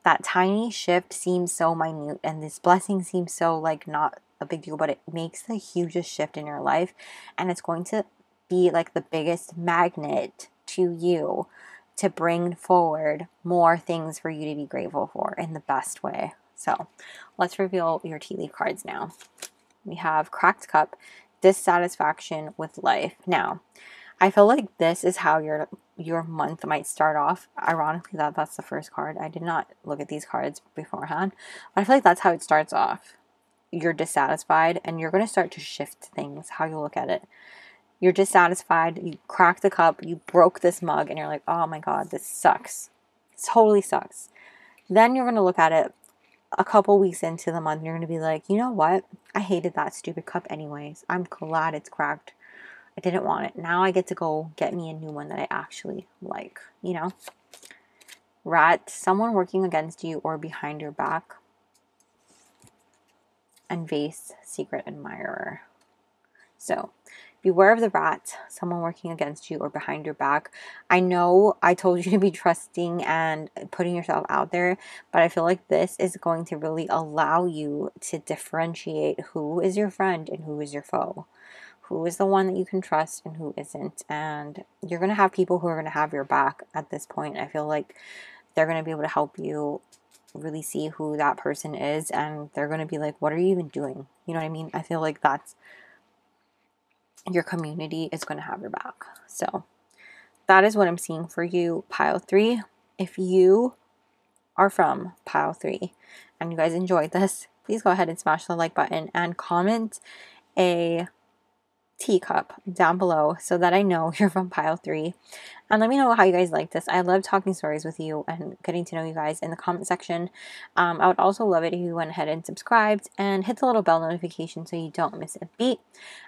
that tiny shift seems so minute, and this blessing seems so like not a big deal, but it makes the hugest shift in your life, and it's going to be like the biggest magnet to you to bring forward more things for you to be grateful for in the best way. So let's reveal your tea leaf cards now. We have Cracked Cup, dissatisfaction with life. Now, I feel like this is how your month might start off. Ironically, that's the first card. I did not look at these cards beforehand, but I feel like that's how it starts off. You're dissatisfied, and you're going to start to shift things, how you look at it. You're dissatisfied, you cracked the cup, you broke this mug, and you're like, oh my god, this sucks. It totally sucks. Then you're going to look at it a couple weeks into the month, and you're going to be like, you know what? I hated that stupid cup anyways. I'm glad it's cracked. I didn't want it. Now I get to go get me a new one that I actually like, you know? Rat, someone working against you or behind your back. And Vase, secret admirer. So, beware of the rat, someone working against you or behind your back. I know I told you to be trusting and putting yourself out there, but I feel like this is going to really allow you to differentiate who is your friend and who is your foe. Who is the one that you can trust and who isn't. And you're going to have people who are going to have your back at this point. I feel like they're going to be able to help you really see who that person is, and they're going to be like, what are you even doing? You know what I mean? I feel like that's your community is going to have your back. So that is what I'm seeing for you, pile 3. If you are from pile 3 and you guys enjoyed this, please go ahead and smash the like button and comment a teacup down below so that I know you're from pile 3. And let me know how you guys like this. I love talking stories with you and getting to know you guys in the comment section. I would also love it if you went ahead and subscribed and hit the little bell notification so you don't miss a beat.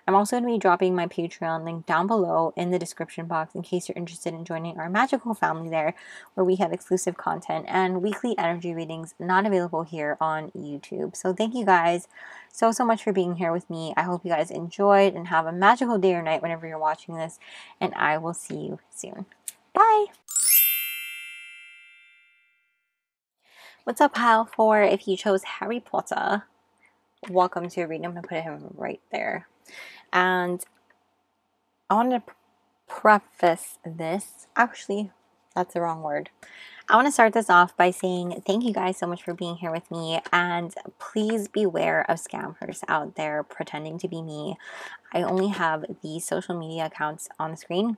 I'm also going to be dropping my Patreon link down below in the description box in case you're interested in joining our magical family there, where we have exclusive content and weekly energy readings not available here on YouTube. So thank you guys so much for being here with me. I hope you guys enjoyed and have a magical day or night whenever you're watching this, and I will see you soon. Bye! What's up, pile 4? If you chose Harry Potter, welcome to your reading. I'm going to put him right there. And I want to preface this. Actually, that's the wrong word. I want to start this off by saying thank you guys so much for being here with me, and please beware of scammers out there pretending to be me. I only have these social media accounts on the screen,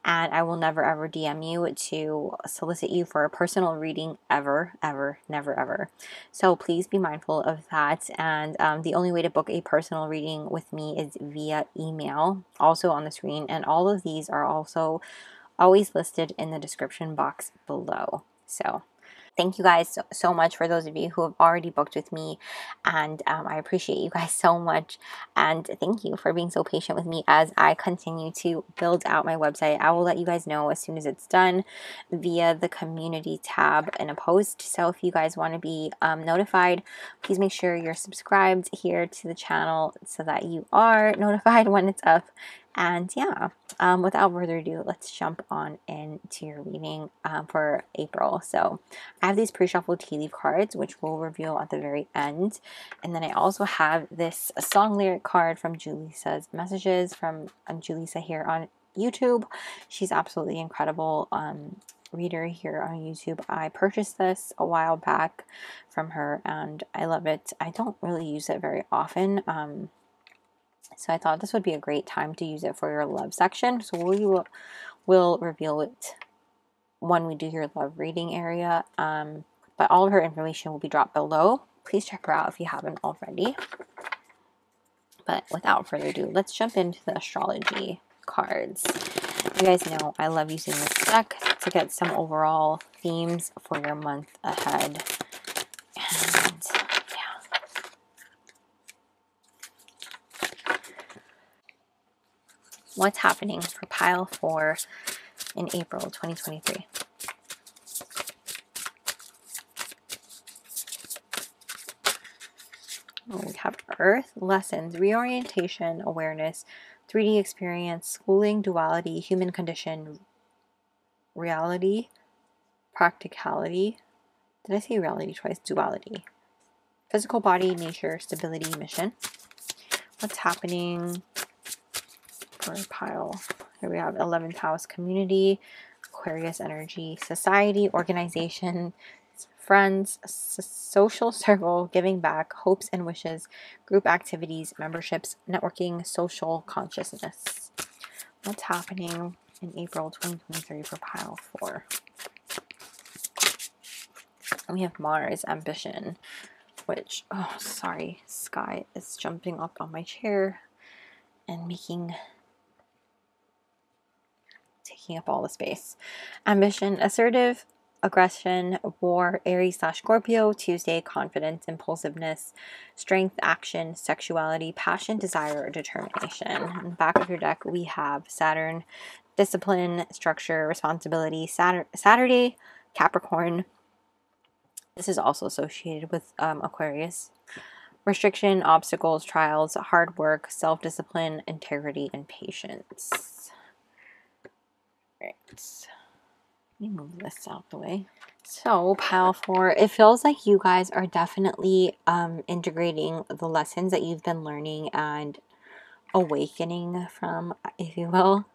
and I will never ever DM you to solicit you for a personal reading ever, never ever. So please be mindful of that. And the only way to book a personal reading with me is via email, also on the screen. And all of these are also always listed in the description box below. So thank you guys so much for those of you who have already booked with me, and I appreciate you guys so much, and thank you for being so patient with me as I continue to build out my website. I will let you guys know as soon as it's done via the community tab in a post. So if you guys want to be notified, please make sure you're subscribed here to the channel so that you are notified when it's up. And yeah, without further ado, let's jump on into your reading for April. So I have these pre-shuffled tea leaf cards, which we'll reveal at the very end. And then I also have this song lyric card from Juliesa's messages from Julisa here on YouTube. She's absolutely incredible reader here on YouTube. I purchased this a while back from her and I love it. I don't really use it very often. So I thought this would be a great time to use it for your love section. So we'll reveal it when we do your love reading area. But all of her information will be dropped below. Please check her out if you haven't already. But without further ado, let's jump into the astrology cards. You guys know I love using this deck to get some overall themes for your month ahead. And what's happening for pile 4 in April 2023? Oh, we have Earth, lessons, reorientation, awareness, 3D experience, schooling, duality, human condition, reality, practicality. Did I say reality twice? Duality. Physical body, nature, stability, mission. What's happening for pile? Here we have 11th house, community, Aquarius energy, society, organization, friends, social circle, giving back, hopes and wishes, group activities, memberships, networking, social consciousness. What's happening in April 2023 for pile 4? We have Mars, ambition, which, oh, sorry, Sky is jumping up on my chair and taking up all the space. Ambition, assertive, aggression, war, Aries/Scorpio, Tuesday, confidence, impulsiveness, strength, action, sexuality, passion, desire, or determination. In the back of your deck, we have Saturn, discipline, structure, responsibility, Saturday, Capricorn. This is also associated with Aquarius. Restriction, obstacles, trials, hard work, self-discipline, integrity, and patience. Right. Let me move this out the way. So pile 4, it feels like you guys are definitely integrating the lessons that you've been learning and awakening from, if you will,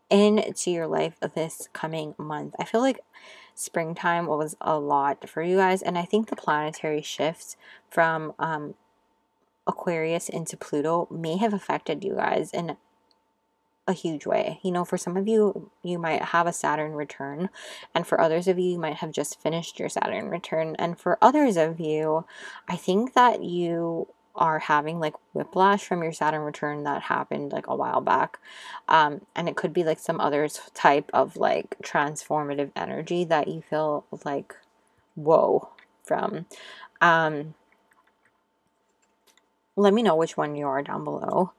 into your life this coming month. I feel like springtime was a lot for you guys, and I think the planetary shifts from Aquarius into Pluto may have affected you guys in a huge way. You know, for some of you, you might have a Saturn return, and for others of you, you might have just finished your Saturn return, and for others of you, I think that you are having like whiplash from your Saturn return that happened like a while back, and it could be like some other type of like transformative energy that you feel like whoa from. Let me know which one you are down below,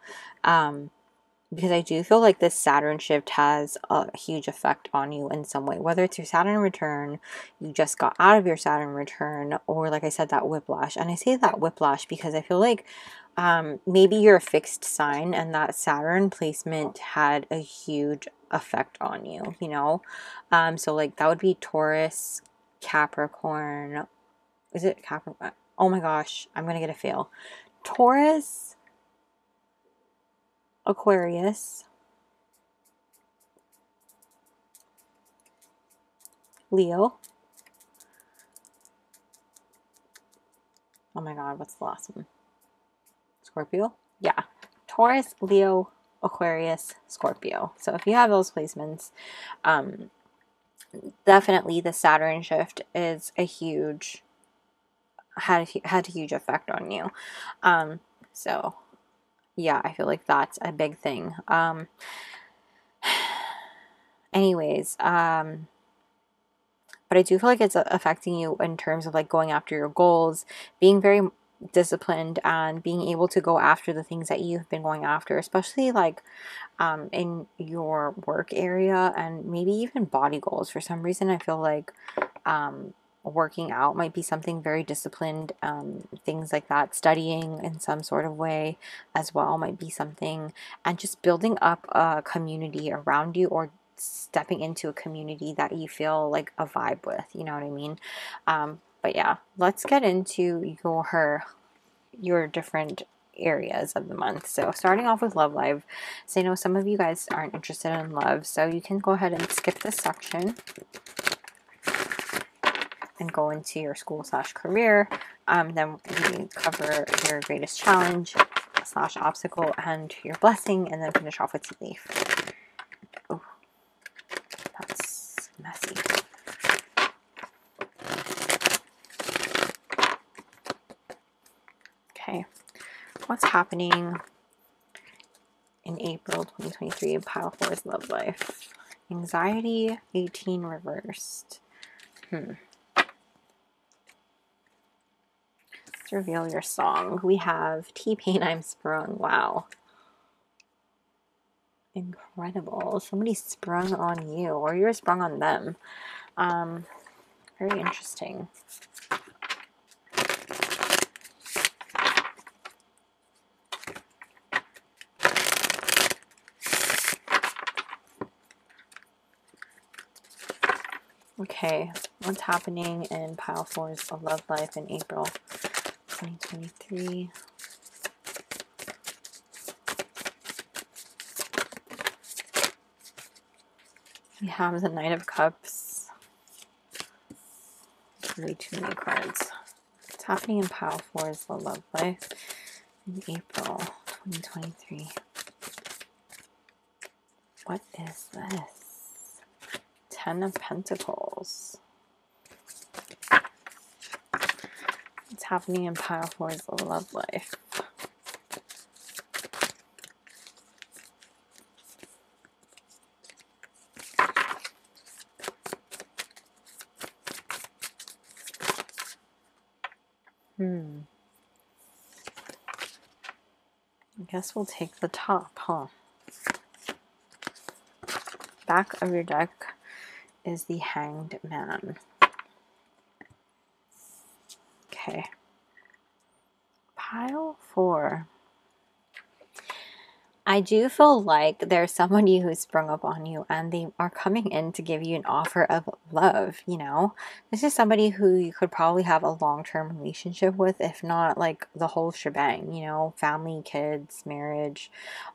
because I do feel like this Saturn shift has a huge effect on you in some way, whether it's your Saturn return, you just got out of your Saturn return, or like I said, that whiplash. And I say that whiplash because I feel like maybe you're a fixed sign and that Saturn placement had a huge effect on you, you know? So like that would be Taurus, Capricorn. Is it Capricorn? Oh my gosh, I'm going to get a fail. Taurus, Aquarius, Leo. Oh my god, what's the last one? Scorpio? Yeah. Taurus, Leo, Aquarius, Scorpio. So if you have those placements, definitely the Saturn shift is a huge, had a huge effect on you. So yeah, I feel like that's a big thing. Anyways, but I do feel like it's affecting you in terms of like going after your goals, being very disciplined, and being able to go after the things that you've been going after, especially like in your work area, and maybe even body goals. For some reason, I feel like working out might be something very disciplined. Things like that, studying in some sort of way as well might be something, and just building up a community around you, or stepping into a community that you feel like a vibe with, you know what I mean? But yeah, let's get into your different areas of the month. So starting off with love life. So I know some of you guys aren't interested in love, so you can go ahead and skip this section and go into your school/career. Then we cover your greatest challenge/obstacle and your blessing, and then finish off with tea leaf. Oh, that's messy. Okay, what's happening in April 2023 in pile 4's love life? Anxiety, 18 reversed. Let's reveal your song. We have T-Pain, I'm Sprung. Wow. Incredible. Somebody sprung on you, or you're sprung on them. Very interesting. Okay, what's happening in pile 4's love life in April 2023? We have the Knight of Cups. Way too many cards. What's happening in pile 4's love life in April 2023? What is this? 10 of Pentacles. What's happening in pile 4's love life? I guess we'll take the top, huh? Back of your deck is the Hanged Man. Okay. Pile 4. I do feel like there's somebody who's sprung up on you, and they are coming in to give you an offer of love, you know? This is somebody who you could probably have a long-term relationship with, if not like the whole shebang, you know? Family, kids, marriage,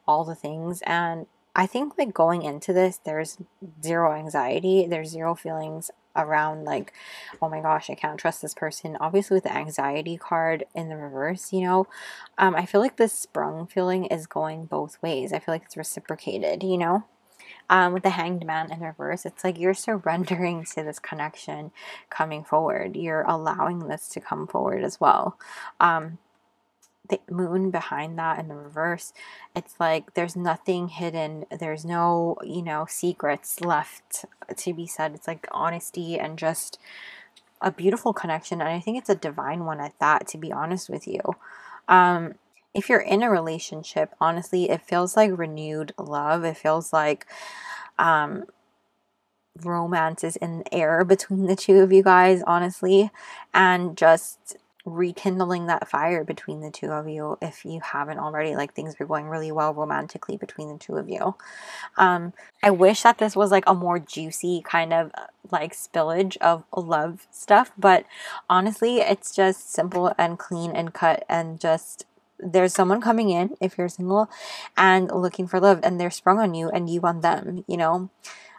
all the things. And I think like going into this, there's zero anxiety. There's zero feelings around like, oh my gosh, I can't trust this person. Obviously with the anxiety card in the reverse, you know, I feel like this sprung feeling is going both ways. I feel like it's reciprocated, you know. With the Hanged Man in reverse, it's like you're surrendering to this connection coming forward. You're allowing this to come forward as well. The Moon behind that in the reverse, it's like there's nothing hidden. There's no, you know, secrets left to be said. It's like honesty and just a beautiful connection. And I think it's a divine one at that, to be honest with you. If you're in a relationship, honestly, it feels like renewed love. It feels like romance is in the air between the two of you guys, honestly, and just rekindling that fire between the two of you if you haven't already. Like things are going really well romantically between the two of you. I wish that this was like a more juicy kind of like spillage of love stuff, but honestly it's just simple and clean and cut, and just there's someone coming in if you're single and looking for love, and they're sprung on you and you on them, you know.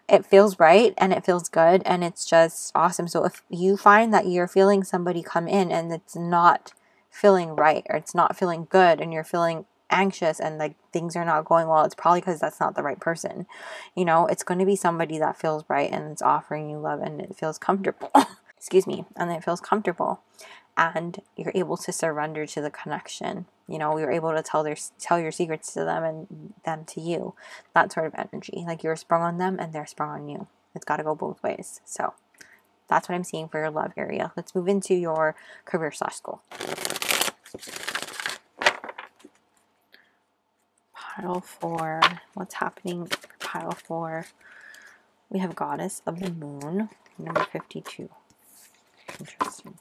It feels right and it feels good and it's just awesome. So if you find that you're feeling somebody come in and it's not feeling right, or it's not feeling good, and you're feeling anxious and like things are not going well, it's probably because that's not the right person. You know, it's going to be somebody that feels right and it's offering you love and it feels comfortable. Excuse me. And it feels comfortable. And you're able to surrender to the connection. You know, you're able to tell your secrets to them and them to you. That sort of energy. Like you're sprung on them and they're sprung on you. It's got to go both ways. So that's what I'm seeing for your love area. Let's move into your career/school. Pile 4. What's happening for pile 4? We have Goddess of the Moon, number 52. Interesting.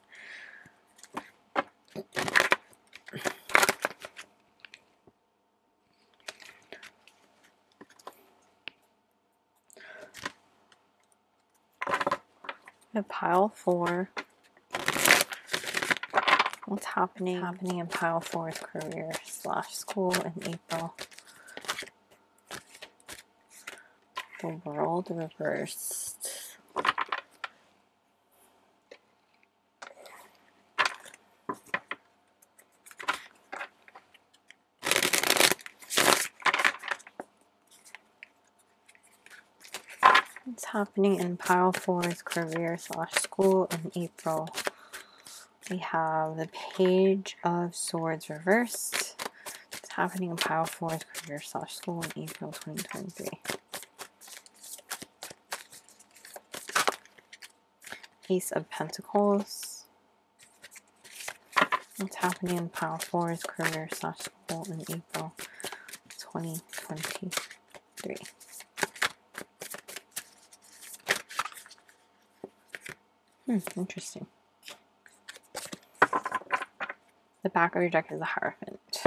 We have pile 4. What's happening in pile 4's career/school in April? The World reversed. What's happening in pile 4's career/school in April? We have the Page of Swords reversed. What's happening in pile 4's career/school in April 2023? Ace of Pentacles. What's happening in pile 4's career/school in April 2023? Interesting. The back of your deck is a Hierophant.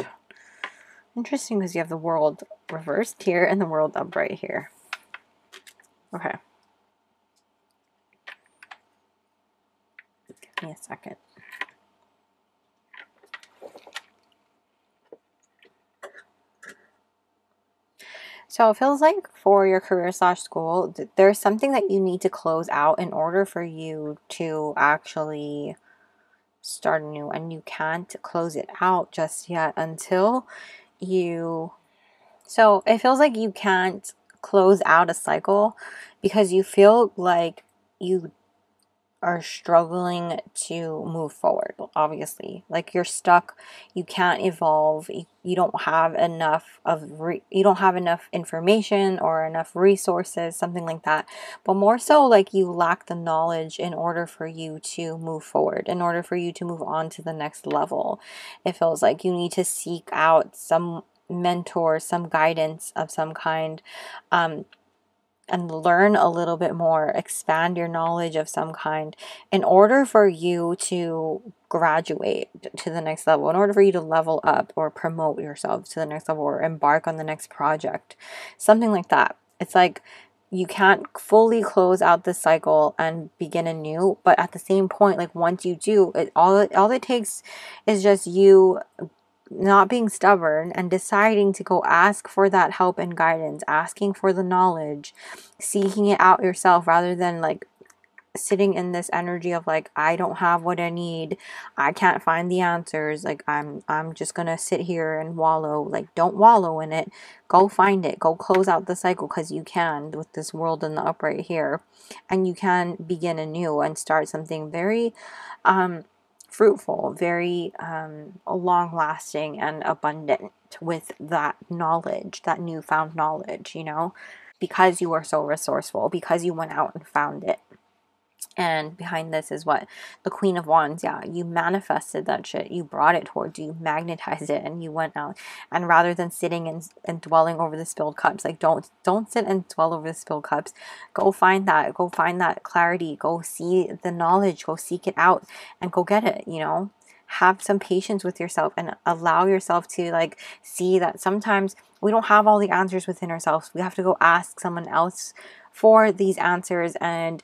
Interesting because you have the World reversed here and the World upright here. Okay. Give me a second. So it feels like for your career/school, there's something that you need to close out in order for you to actually start anew, and you can't close it out just yet until you... So it feels like you can't close out a cycle because you feel like you are struggling to move forward, obviously. Like you're stuck, you can't evolve, you don't have enough you don't have enough information or enough resources, something like that. But more so like you lack the knowledge in order for you to move forward, in order for you to move on to the next level. It feels like you need to seek out some mentor, some guidance of some kind, and learn a little bit more, expand your knowledge of some kind in order for you to graduate to the next level, in order for you to level up or promote yourself to the next level or embark on the next project, something like that. It's like you can't fully close out the cycle and begin anew, but at the same point, like once you do, all it takes is just you not being stubborn and deciding to go ask for that help and guidance, asking for the knowledge, seeking it out yourself rather than like sitting in this energy of like, I don't have what I need, I can't find the answers, like I'm just gonna sit here and wallow. Like, don't wallow in it, go find it, go close out the cycle, because you can with this World in the upright here, and you can begin anew and start something very fruitful, very long-lasting and abundant with that knowledge, that newfound knowledge, you know, because you are so resourceful, because you went out and found it. And behind this is what? The Queen of Wands. Yeah, you manifested that shit. You brought it towards you. You magnetized it, and you went out. And rather than sitting and dwelling over the spilled cups, like don't sit and dwell over the spilled cups. Go find that. Go find that clarity. Go see the knowledge. Go seek it out and go get it. You know, have some patience with yourself and allow yourself to like see that sometimes we don't have all the answers within ourselves. We have to go ask someone else for these answers, and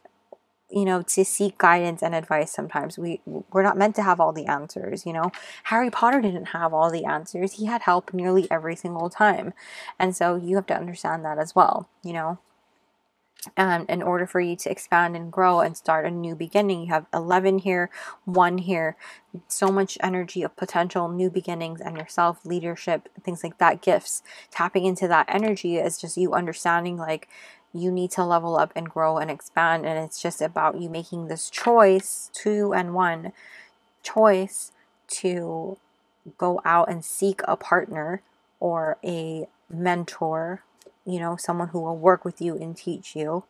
you know, to seek guidance and advice. Sometimes we're not meant to have all the answers, you know. Harry Potter didn't have all the answers. He had help nearly every single time. And so you have to understand that as well, you know. And in order for you to expand and grow and start a new beginning, you have 11 here, 1 here, so much energy of potential new beginnings and yourself, leadership, things like that, gifts. Tapping into that energy is just you understanding like you need to level up and grow and expand. And it's just about you making this choice, 2 and 1 choice, to go out and seek a partner or a mentor, you know, someone who will work with you and teach you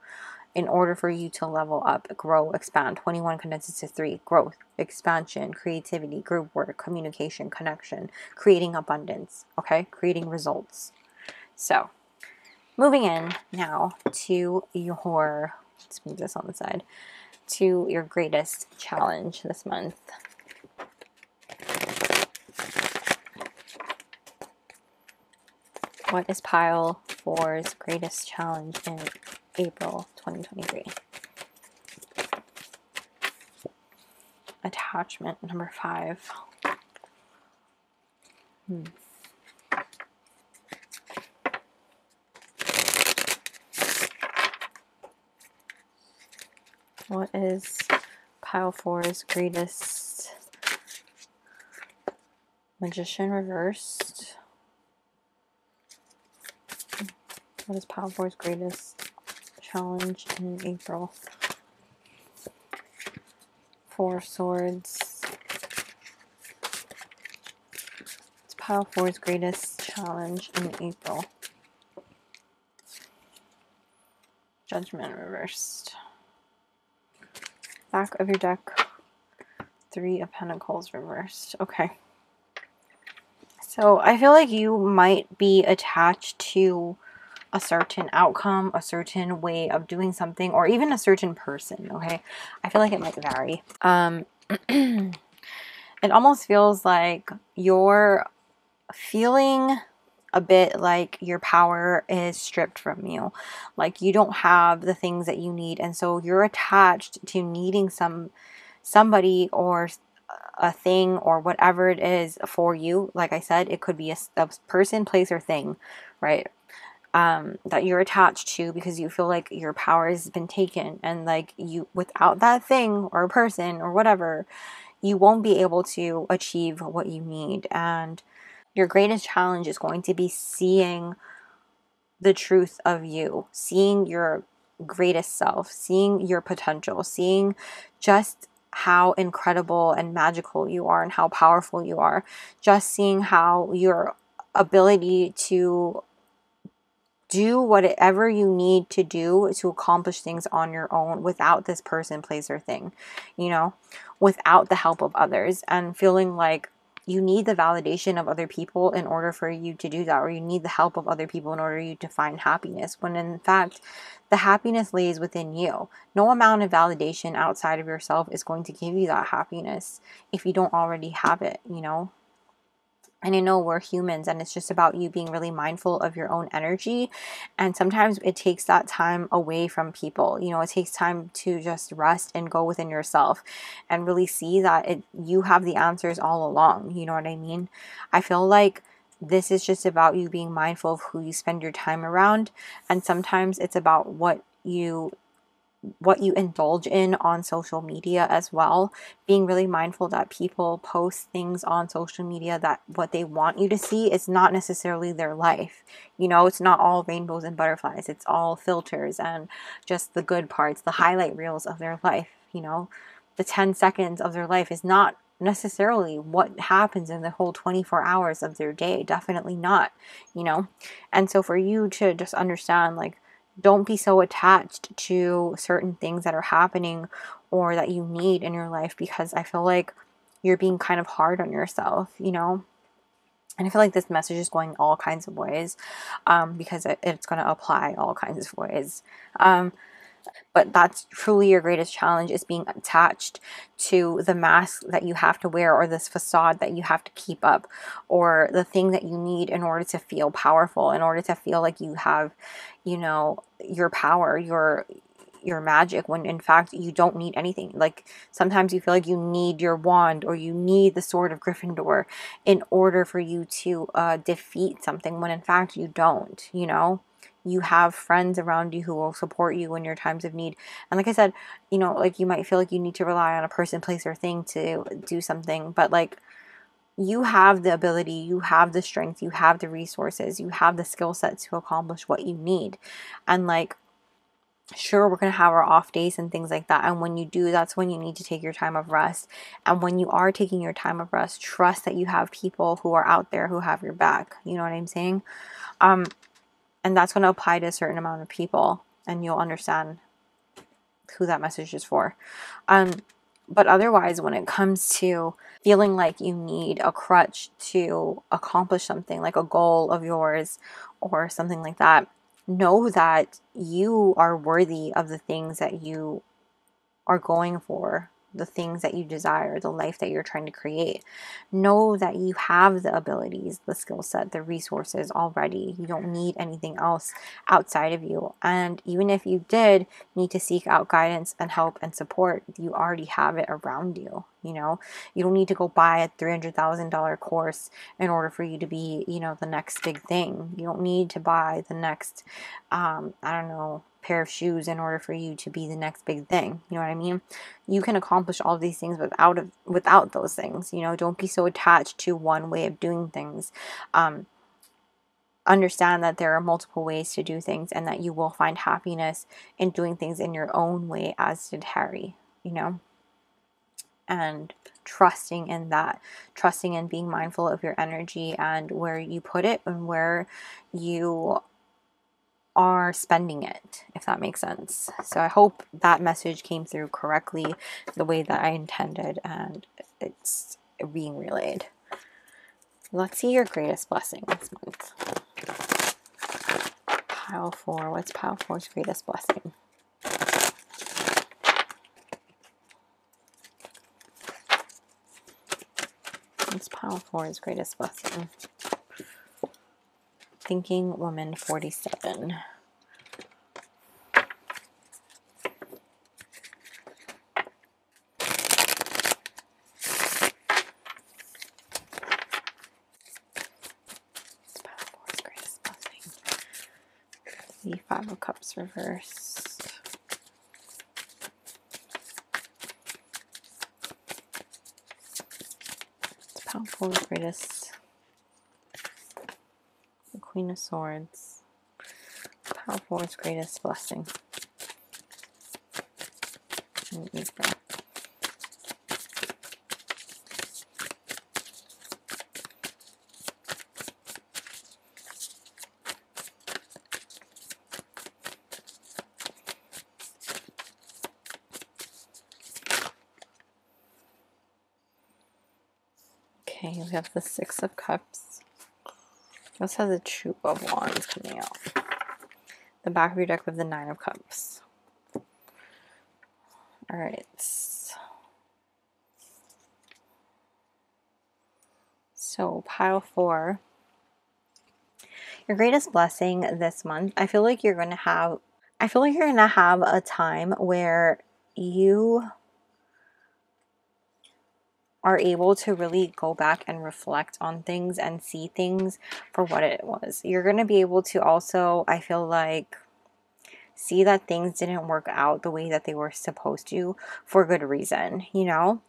in order for you to level up, grow, expand. 21 condenses to 3: growth, expansion, creativity, group work, communication, connection, creating abundance, okay? Creating results. So, moving in now to your, let's move this on the side, to your greatest challenge this month. What is pile 4's greatest challenge in April 2023? Attachment number 5. What is pile 4's greatest? Magician reversed. What is pile 4's greatest challenge in April? 4 swords. It's pile 4's greatest challenge in April. Judgment reversed. Back of your deck, 3 of Pentacles reversed. Okay. So I feel like you might be attached to a certain outcome, a certain way of doing something, or even a certain person, okay? I feel like it might vary. It almost feels like you're feeling a bit like your power is stripped from you. Like you don't have the things that you need, and so you're attached to needing somebody or a thing or whatever it is for you. Like I said, it could be a person, place, or thing, right? That you're attached to because you feel like your power has been taken, and like you, without that thing or person or whatever, you won't be able to achieve what you need. And your greatest challenge is going to be seeing the truth of you, seeing your greatest self, seeing your potential, seeing just how incredible and magical you are and how powerful you are. Just seeing how your ability to do whatever you need to do to accomplish things on your own without this person, place, or thing, you know, without the help of others, and feeling like you need the validation of other people in order for you to do that, or you need the help of other people in order for you to find happiness, when in fact the happiness lays within you. No amount of validation outside of yourself is going to give you that happiness if you don't already have it, you know. And I know we're humans, and it's just about you being really mindful of your own energy. And sometimes it takes that time away from people. You know, it takes time to just rest and go within yourself and really see that you have the answers all along. You know what I mean? I feel like this is just about you being mindful of who you spend your time around. And sometimes it's about what you indulge in on social media as well. Being really mindful that people post things on social media that what they want you to see is not necessarily their life. You know, it's not all rainbows and butterflies. It's all filters and just the good parts, the highlight reels of their life. You know, the 10 seconds of their life is not necessarily what happens in the whole 24 hours of their day. Definitely not, you know. And so for you to just understand, like, don't be so attached to certain things that are happening or that you need in your life, because I feel like you're being kind of hard on yourself, you know? And I feel like this message is going all kinds of ways, because it's going to apply all kinds of ways. But that's truly your greatest challenge, is being attached to the mask that you have to wear, or this facade that you have to keep up, or the thing that you need in order to feel powerful, in order to feel like you have, you know, your power, your magic, when in fact you don't need anything. Like sometimes you feel like you need your wand, or you need the sword of Gryffindor in order for you to defeat something, when in fact you don't, you know. You have friends around you who will support you in your times of need. And like I said, you know, like you might feel like you need to rely on a person, place, or thing to do something, but like you have the ability, you have the strength, you have the resources, you have the skill set to accomplish what you need. And like, sure, we're going to have our off days and things like that. And when you do, that's when you need to take your time of rest. And when you are taking your time of rest, trust that you have people who are out there who have your back. You know what I'm saying? And that's going to apply to a certain amount of people, and you'll understand who that message is for. But otherwise, when it comes to feeling like you need a crutch to accomplish something, like a goal of yours or something like that, know that you are worthy of the things that you are going for, the things that you desire, the life that you're trying to create. Know that you have the abilities, the skill set, the resources already. You don't need anything else outside of you. And even if you did need to seek out guidance and help and support, you already have it around you. You know, you don't need to go buy a $300,000 course in order for you to be, you know, the next big thing. You don't need to buy the next, I don't know, pair of shoes in order for you to be the next big thing. You know what I mean? You can accomplish all these things without those things. You know, don't be so attached to one way of doing things. Understand that there are multiple ways to do things, and that you will find happiness in doing things in your own way, as did Harry, you know? And trusting in that, trusting in being mindful of your energy and where you put it and where you are spending it, if that makes sense. So I hope that message came through correctly, the way that I intended, and it's being relayed. Let's see your greatest blessing this month. Pile 4. What's pile 4's greatest blessing? What's pile 4's greatest blessing? Thinking Woman 47. The 5 of Cups reversed. It's pile 4's greatest. The Queen of Swords. Pile 4's greatest blessing. And Libra. Okay, we have the 6 of Cups. We also have the 2 of Wands coming out. The back of your deck with the 9 of Cups. Alright. So, pile 4. Your greatest blessing this month, I feel like you're going to have a time where you are able to really go back and reflect on things and see things for what it was. You're going to be able to also, I feel like, see that things didn't work out the way that they were supposed to for good reason, you know?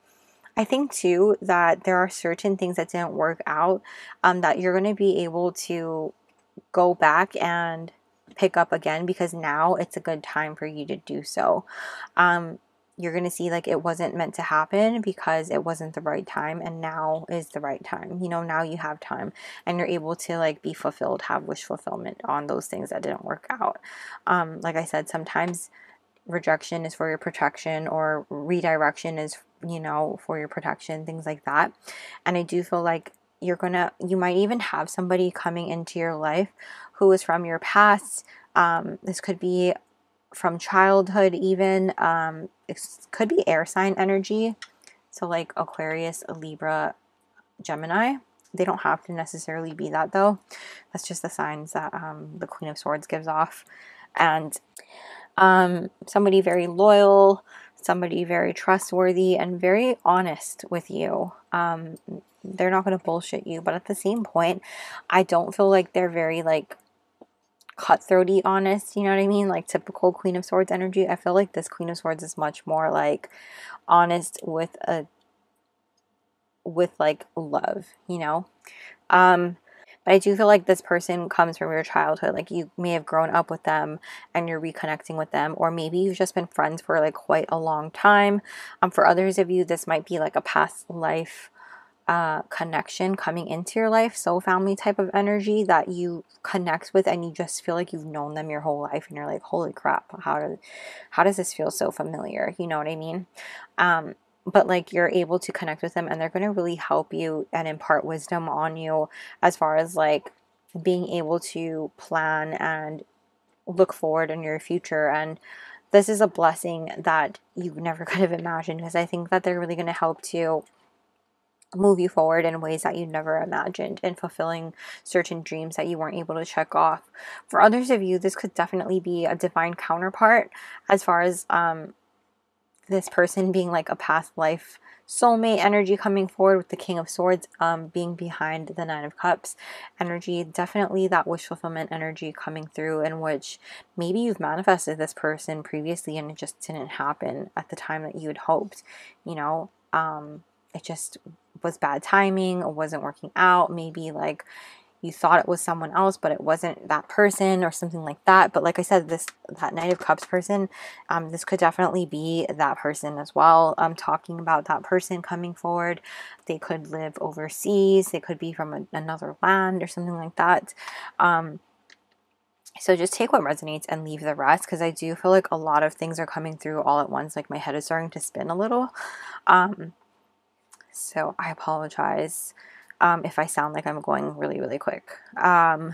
I think too that there are certain things that didn't work out that you're going to be able to go back and pick up again, because now it's a good time for you to do so. You're going to see like it wasn't meant to happen because it wasn't the right time, and now is the right time. You know, now you have time and you're able to like be fulfilled, have wish fulfillment on those things that didn't work out. Like I said, sometimes rejection is for your protection, or redirection is, you know, for your protection, things like that. And I do feel like you might even have somebody coming into your life who is from your past. This could be from childhood even. It could be air sign energy. So like Aquarius, Libra, Gemini. They don't have to necessarily be that though. That's just the signs that the Queen of Swords gives off. And somebody very loyal, somebody very trustworthy and very honest with you. They're not going to bullshit you, but at the same point, I don't feel like they're very like cutthroaty honest, you know what I mean? Like typical Queen of Swords energy. I feel like this Queen of Swords is much more like honest with like love, you know? But I do feel like this person comes from your childhood. Like you may have grown up with them and you're reconnecting with them, or maybe you've just been friends for like quite a long time. For others of you, this might be like a past life connection coming into your life, soul family type of energy that you connect with, and you just feel like you've known them your whole life, and you're like, holy crap, how does this feel so familiar? You know what I mean? But like you're able to connect with them, and they're going to really help you and impart wisdom on you as far as like being able to plan and look forward in your future. And this is a blessing that you never could have imagined, because I think that they're really going to help to move you forward in ways that you never imagined, and fulfilling certain dreams that you weren't able to check off. For others of you, this could definitely be a divine counterpart, as far as this person being like a past life soulmate energy coming forward, with the King of Swords being behind the Nine of Cups energy. Definitely that wish fulfillment energy coming through, in which maybe you've manifested this person previously and it just didn't happen at the time that you had hoped, you know. It just was bad timing, it wasn't working out. Maybe like you thought it was someone else, but it wasn't that person, or something like that. But like I said, that Knight of Cups person, this could definitely be that person as well. I'm talking about that person coming forward. They could live overseas, they could be from another land or something like that. So just take what resonates and leave the rest, because I do feel like a lot of things are coming through all at once. Like my head is starting to spin a little. So I apologize if I sound like I'm going really, really quick. But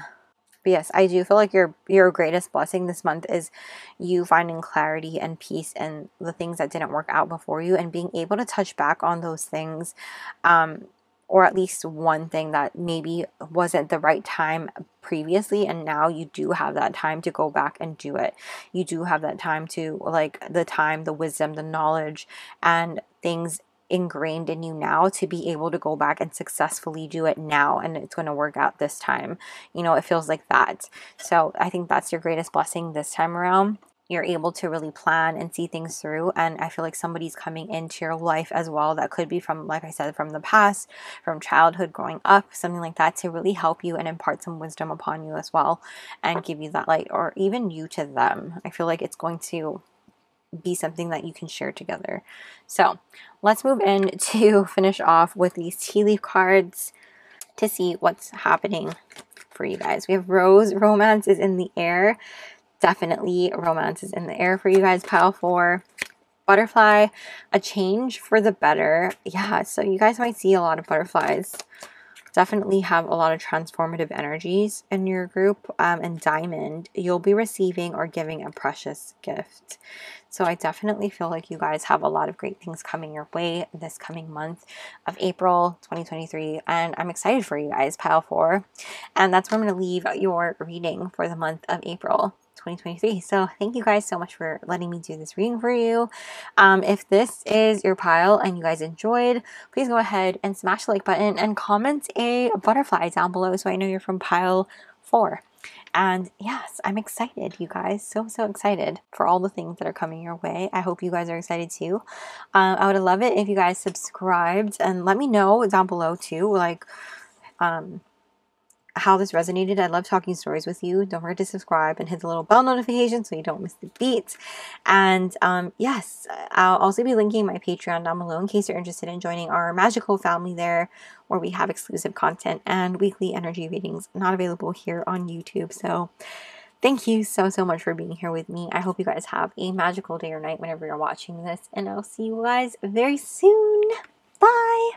yes, I do feel like your greatest blessing this month is you finding clarity and peace in the things that didn't work out before you, and being able to touch back on those things, or at least one thing that maybe wasn't the right time previously, and now you do have that time to go back and do it. You do have that time to, like, the wisdom, the knowledge, and things ingrained in you now to be able to go back and successfully do it now, and it's going to work out this time. You know, it feels like that. So I think that's your greatest blessing this time around. You're able to really plan and see things through, and I feel like somebody's coming into your life as well that could be from, like I said, from the past, from childhood, growing up, something like that, to really help you and impart some wisdom upon you as well, and give you that light, or even you to them. I feel like it's going to be something that you can share together. So let's move in to finish off with these tea leaf cards to see what's happening for you guys. We have Rose. Romance is in the air. Definitely romance is in the air for you guys. Pile 4. Butterfly, a change for the better. Yeah, so you guys might see a lot of butterflies. Definitely have a lot of transformative energies in your group. And Diamond, you'll be receiving or giving a precious gift. So I definitely feel like you guys have a lot of great things coming your way this coming month of April 2023. And I'm excited for you guys, Pile 4. And that's where I'm going to leave your reading for the month of April 2023. So thank you guys so much for letting me do this reading for you. If this is your pile and you guys enjoyed, please go ahead and smash the like button and comment a butterfly down below so I know you're from pile 4. And yes, I'm excited, you guys. So excited for all the things that are coming your way. I hope you guys are excited too. I would love it if you guys subscribed, and let me know down below too, like, how this resonated. I love talking stories with you. Don't forget to subscribe and hit the little bell notification so you don't miss the beat. And yes, I'll also be linking my Patreon down below in case you're interested in joining our magical family there, where we have exclusive content and weekly energy readings not available here on YouTube. So thank you so much for being here with me. I hope you guys have a magical day or night whenever you're watching this, and I'll see you guys very soon. Bye!